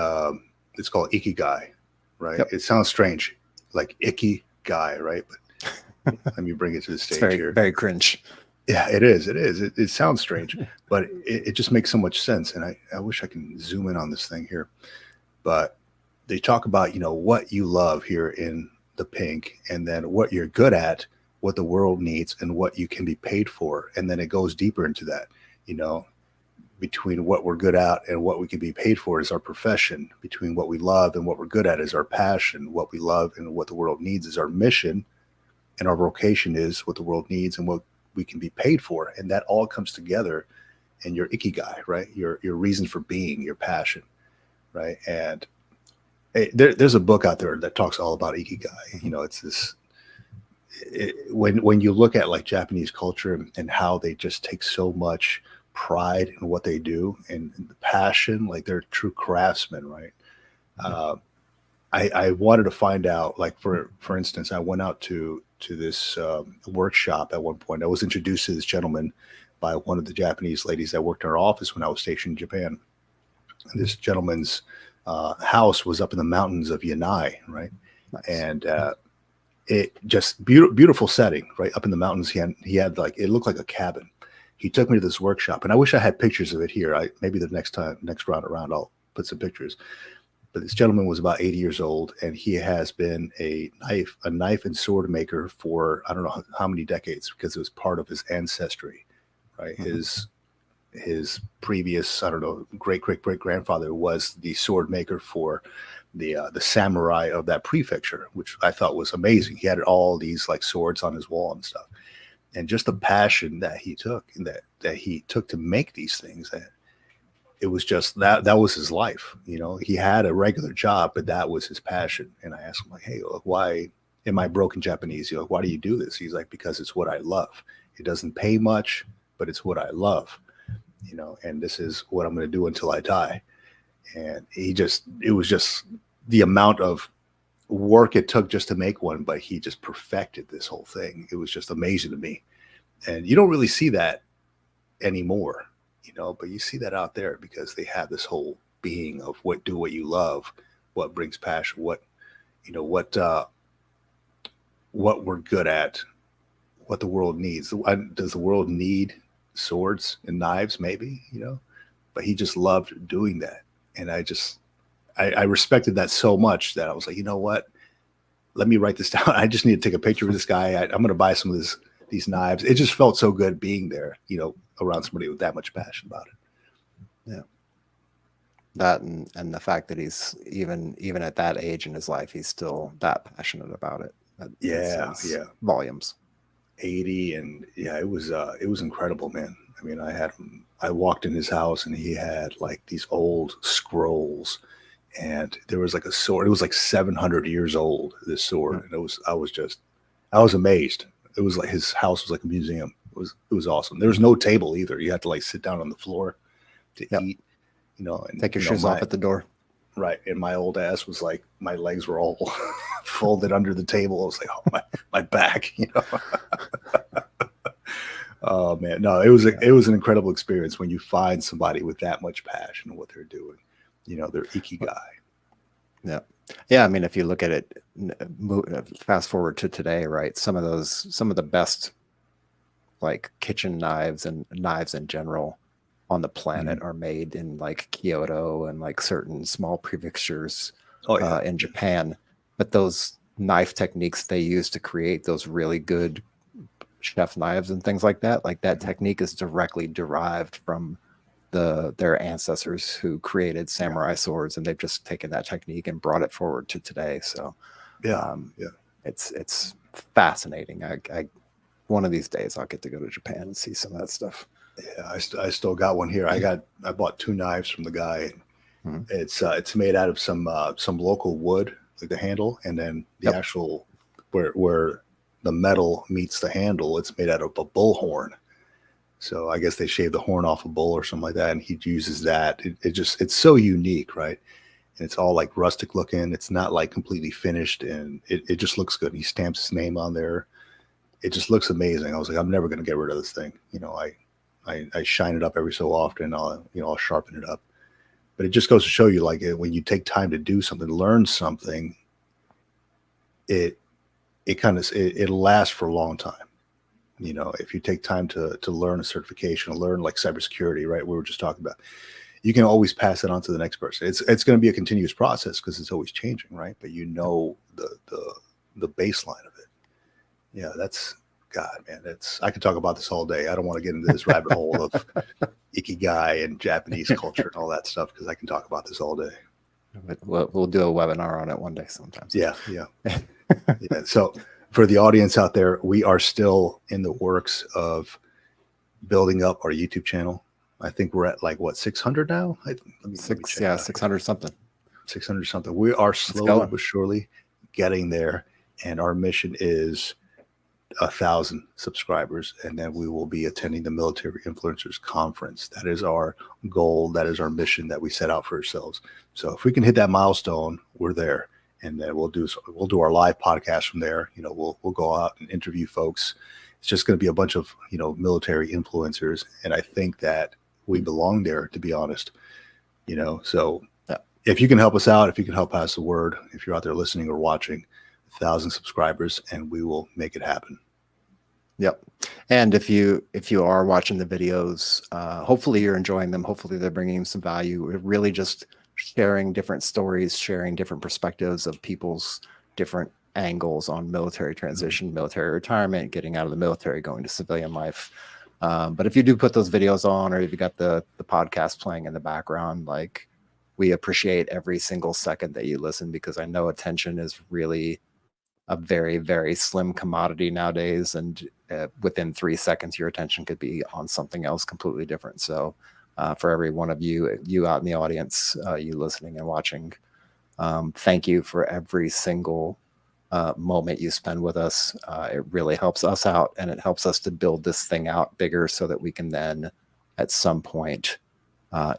It's called ikigai, right? Yep. It sounds strange, like icky guy, right? But let me bring it to the it's stage very here. very cringe. Yeah, it is. It is. It sounds strange, but it just makes so much sense. And I wish I can zoom in on this thing here. But they talk about, what you love here in the pink, and then what you're good at, what the world needs, and what you can be paid for. And then it goes deeper into that, between what we're good at and what we can be paid for is our profession. Between what we love and what we're good at is our passion. What we love and what the world needs is our mission. And our vocation is what the world needs and what we can be paid for. And that all comes together in your ikigai, right? Your reason for being, your passion, right? And there's a book out there that talks all about ikigai. It's this, when you look at like Japanese culture and how they just take so much pride in what they do and the passion, like they're true craftsmen, right? I wanted to find out, like for instance, I went out to this workshop at one point. I was introduced to this gentleman by one of the Japanese ladies that worked in our office when I was stationed in Japan. And this gentleman's house was up in the mountains of Yanai, right? Nice. And it just beautiful setting, right up in the mountains. He had like, it looked like a cabin. He took me to this workshop, and I wish I had pictures of it here. Maybe the next round around, I'll put some pictures. But this gentleman was about 80 years old, and he has been a knife and sword maker for I don't know how many decades, because it was part of his ancestry, right? Mm-hmm. His previous, I don't know, great grandfather was the sword maker for the samurai of that prefecture, which I thought was amazing. He had all these like swords on his wall and stuff, and just the passion that he took and that he took to make these things. That it was just that was his life. He had a regular job, but that was his passion. And I asked him, like, hey, look, why, in my broken Japanese, why do you do this? He's like, because it's what I love. It doesn't pay much, but it's what I love, and this is what I'm going to do until I die. And it was just the amount of work it took just to make one, but he just perfected this whole thing. It was just amazing to me. And you don't really see that anymore. But you see that out there because they have this whole being of what you love, what brings passion, what we're good at, what the world needs. Does the world need swords and knives? Maybe, but he just loved doing that. And I respected that so much that I was like, you know what? Let me write this down. I just need to take a picture of this guy. I'm going to buy some of these knives. It just felt so good being there, around somebody with that much passion about it. Yeah. That and the fact that he's even at that age in his life, he's still that passionate about it. Yeah. Volumes. 80, and yeah, it was incredible, man. I mean, I walked in his house and he had like these old scrolls, and there was like a sword. It was like 700 years old, this sword. And I was amazed. It was like his house was like a museum. It was awesome. There was no table either. You had to like sit down on the floor to eat, and take your shoes off at the door. Right. And my old ass was like, my legs were all folded under the table. I was like, oh, my back, Oh man, no, it was an incredible experience when you find somebody with that much passion in what they're doing, their ikigai. Yeah. Yeah. I mean, if you look at it, fast forward to today, right? Some of the best like kitchen knives and knives in general on the planet are made in like Kyoto and like certain small prefectures in Japan. But those knife techniques they use to create those really good chef knives and things like that technique is directly derived from their ancestors who created samurai swords, and they've just taken that technique and brought it forward to today. So it's fascinating. I one of these days I'll get to go to Japan and see some of that stuff. Yeah, I still got one here. I bought 2 knives from the guy. It's made out of some local wood, like the handle, and then the actual where the metal meets the handle, it's made out of a bull horn. So I guess they shaved the horn off a bull or something like that, and he uses that. It's so unique, right? and it's all like rustic looking. It's not like completely finished, and it just looks good. He stamps his name on there. It just looks amazing. I was like, I'm never going to get rid of this thing. You know, I shine it up every so often. I'll sharpen it up. But it just goes to show you, like, when you take time to do something, learn something, it'll last for a long time. You know, if you take time to learn a certification, learn like cybersecurity, right? We were just talking about, you can always pass it on to the next person. It's going to be a continuous process because it's always changing, right? But you know the baseline of it. Yeah, that's God, man. I could talk about this all day. I don't want to get into this rabbit hole of ikigai and Japanese culture and all that stuff because I can talk about this all day. We'll do a webinar on it one day sometimes. Yeah. So for the audience out there, we are still in the works of building up our YouTube channel. I think we're at like what, 600 now? Let me check 600 something. 600 something. We are slowly but surely getting there, and our mission is 1,000 subscribers, and then we will be attending the Military Influencers Conference. That is our goal. That is our mission that we set out for ourselves. So if we can hit that milestone, we're there, and then we'll do our live podcast from there. You know, we'll go out and interview folks. It's just going to be a bunch of, you know, military influencers, and I think that we belong there, to be honest. You know, so if you can help us out, if you can help pass the word, if you're out there listening or watching, 1,000 subscribers, and we will make it happen. Yep. And if you are watching the videos, hopefully you're enjoying them. Hopefully they're bringing some value. We're really just sharing different stories, sharing different perspectives of people's different angles on military transition, military retirement, getting out of the military, going to civilian life. But if you do put those videos on, or if you got the podcast playing in the background, like, we appreciate every single second that you listen, because I know attention is really a very, very slim commodity nowadays. And within 3 seconds, your attention could be on something else completely different. So for every one of you out in the audience, you listening and watching, thank you for every single moment you spend with us. It really helps us out, and it helps us to build this thing out bigger so that we can then at some point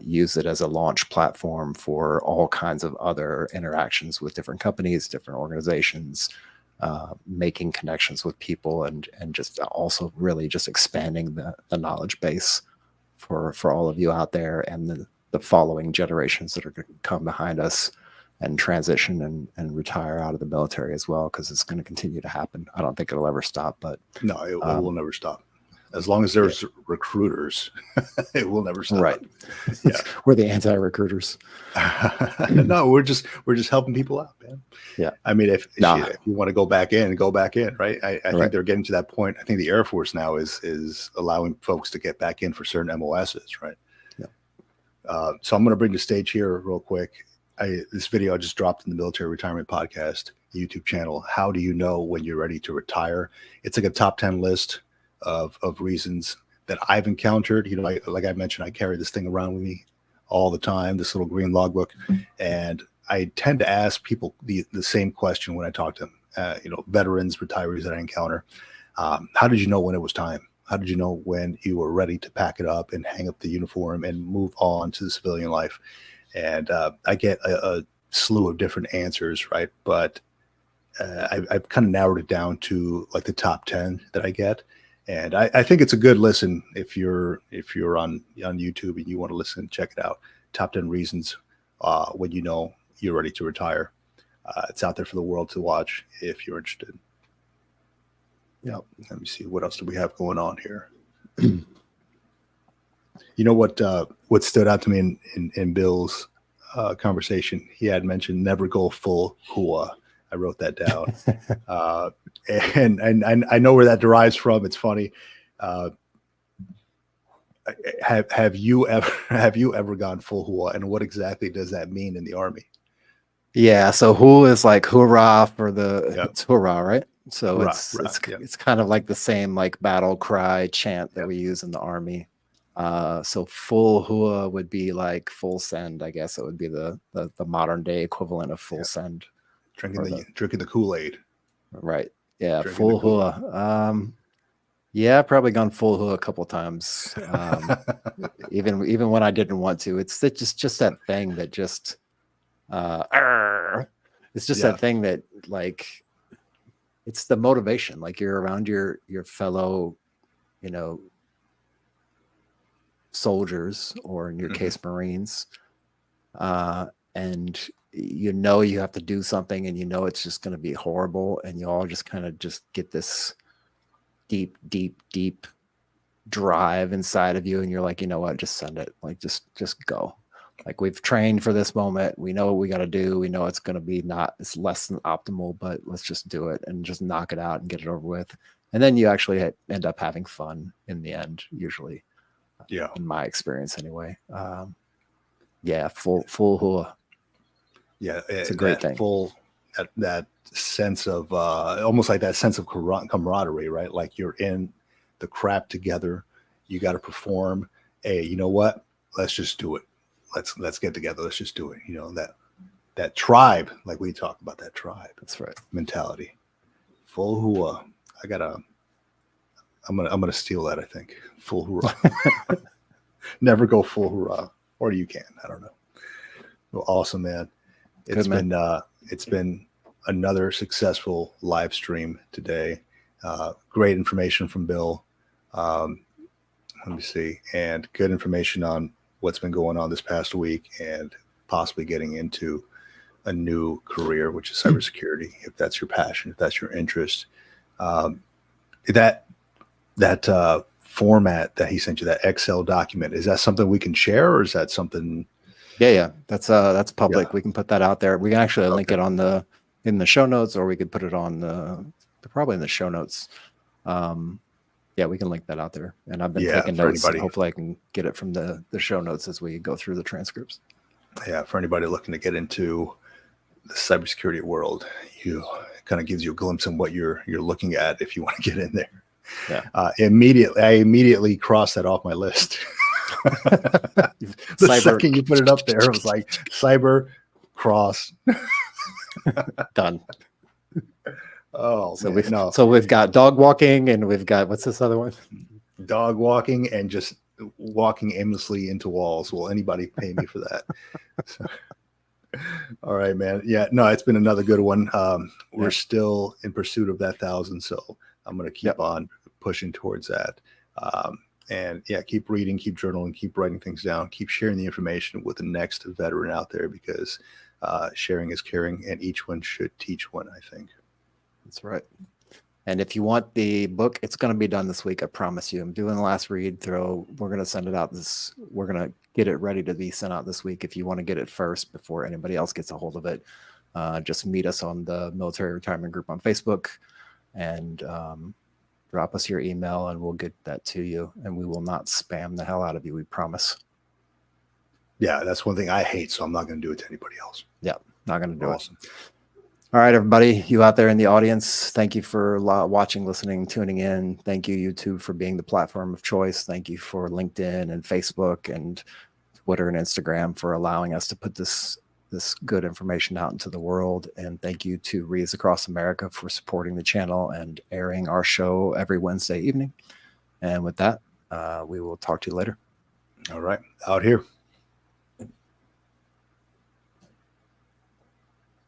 use it as a launch platform for all kinds of other interactions with different companies, different organizations, making connections with people, and just also really just expanding the knowledge base for all of you out there, and the following generations that are going to come behind us and transition and retire out of the military as well, because it's going to continue to happen. I don't think it'll ever stop, but no, it will never stop. As long as there's recruiters, it will never stop. Right. Yeah. We're the anti-recruiters. No, we're just helping people out, man. Yeah. I mean, if you want to go back in, right? I think they're getting to that point. I think the Air Force now is allowing folks to get back in for certain MOSs, right? Yeah. So I'm going to bring the stage here real quick. This video I just dropped in the Military Retirement Podcast YouTube channel. How do you know when you're ready to retire? It's like a top 10 list of reasons that I've encountered. You know, like I mentioned, I carry this thing around with me all the time, this little green logbook, and I tend to ask people the same question when I talk to them. You know, veterans, retirees that I encounter. How did you know when it was time? How did you know when you were ready to pack it up and hang up the uniform and move on to the civilian life? And I get a slew of different answers, right? But I've kind of narrowed it down to like the top 10 that I get. And I think it's a good listen if you're on YouTube and you want to listen, check it out. Top 10 reasons when you know you're ready to retire. It's out there for the world to watch if you're interested. Yep. Let me see, what else do we have going on here? You know what stood out to me in Bill's conversation? He had mentioned never go full hua. I wrote that down. And I know where that derives from. It's funny. Have you ever gone full hua, and what exactly does that mean in the Army? Yeah, so hua is like hoorah for it's hoorah, right? So Hoorah, it's kind of like the same like battle cry chant that we use in the Army. So full hua would be like full send. I guess it would be the modern day equivalent of full send. Drinking the Kool-Aid. Right. Yeah. Drinking full hua. Yeah, probably gone full hua a couple times. Even when I didn't want to. It's just that thing that just It's just that thing that like, it's the motivation. Like you're around your fellow, you know, soldiers, or in your case, Marines, and you know you have to do something, and you know it's just going to be horrible, and you all just kind of just get this deep drive inside of you, and you're like, you know what, just send it. Like just go. Like, we've trained for this moment. We know what we got to do. We know it's going to be it's less than optimal, but let's just do it and just knock it out and get it over with. And then you actually end up having fun in the end, usually. Yeah. In my experience anyway. Yeah. Full hua. Yeah. It's a great thing. That sense of, almost like that sense of camaraderie, right? Like you're in the crap together. You got to perform. Hey, you know what? Let's just do it. Let's get together. Let's just do it. You know, that tribe, like we talk about, that tribe. That's right. Mentality. Full hua. I'm gonna steal that, I think. Full hoorah. Never go full hoorah. Or you can. I don't know. Well, awesome, man. It's been another successful live stream today. Great information from Bill. Let me see. And good information on what's been going on this past week, and possibly getting into a new career, which is cybersecurity, if that's your passion, if that's your interest. That format that he sent you, that Excel document, is that something we can share, or is that something? Yeah. That's public. Yeah. We can put that out there. We can actually link it in the show notes, or we could put it on probably in the show notes. Yeah, we can link that out there. And I've been taking notes. Hopefully I can get it from the show notes as we go through the transcripts. Yeah, for anybody looking to get into the cybersecurity world, it kind of gives you a glimpse of what you're looking at if you want to get in there. Yeah. I immediately crossed that off my list. The second you put it up there, it was like cyber cross. Done. Oh, so we've got dog walking, and we've got, what's this other one? Dog walking and just walking aimlessly into walls. Will anybody pay me for that? So, all right, man. Yeah, no, it's been another good one. We're still in pursuit of that 1,000, so I'm going to keep on pushing towards that. And yeah, keep reading, keep journaling, keep writing things down, keep sharing the information with the next veteran out there, because sharing is caring, and each one should teach one, I think. That's right. And if you want the book, it's going to be done this week. I promise you. I'm doing the last read through. We're going to send it out we're going to get it ready to be sent out this week. If you want to get it first before anybody else gets a hold of it, just meet us on the Military Retirement Group on Facebook, and drop us your email, and we'll get that to you. And we will not spam the hell out of you. We promise. Yeah, that's one thing I hate, so I'm not going to do it to anybody else. Yeah, not going to do it. All right, everybody, you out there in the audience, thank you for watching, listening, tuning in. Thank you, YouTube, for being the platform of choice. Thank you for LinkedIn and Facebook and Twitter and Instagram for allowing us to put this good information out into the world. And thank you to Rees Across America for supporting the channel and airing our show every Wednesday evening. And with that, we will talk to you later. All right, out here.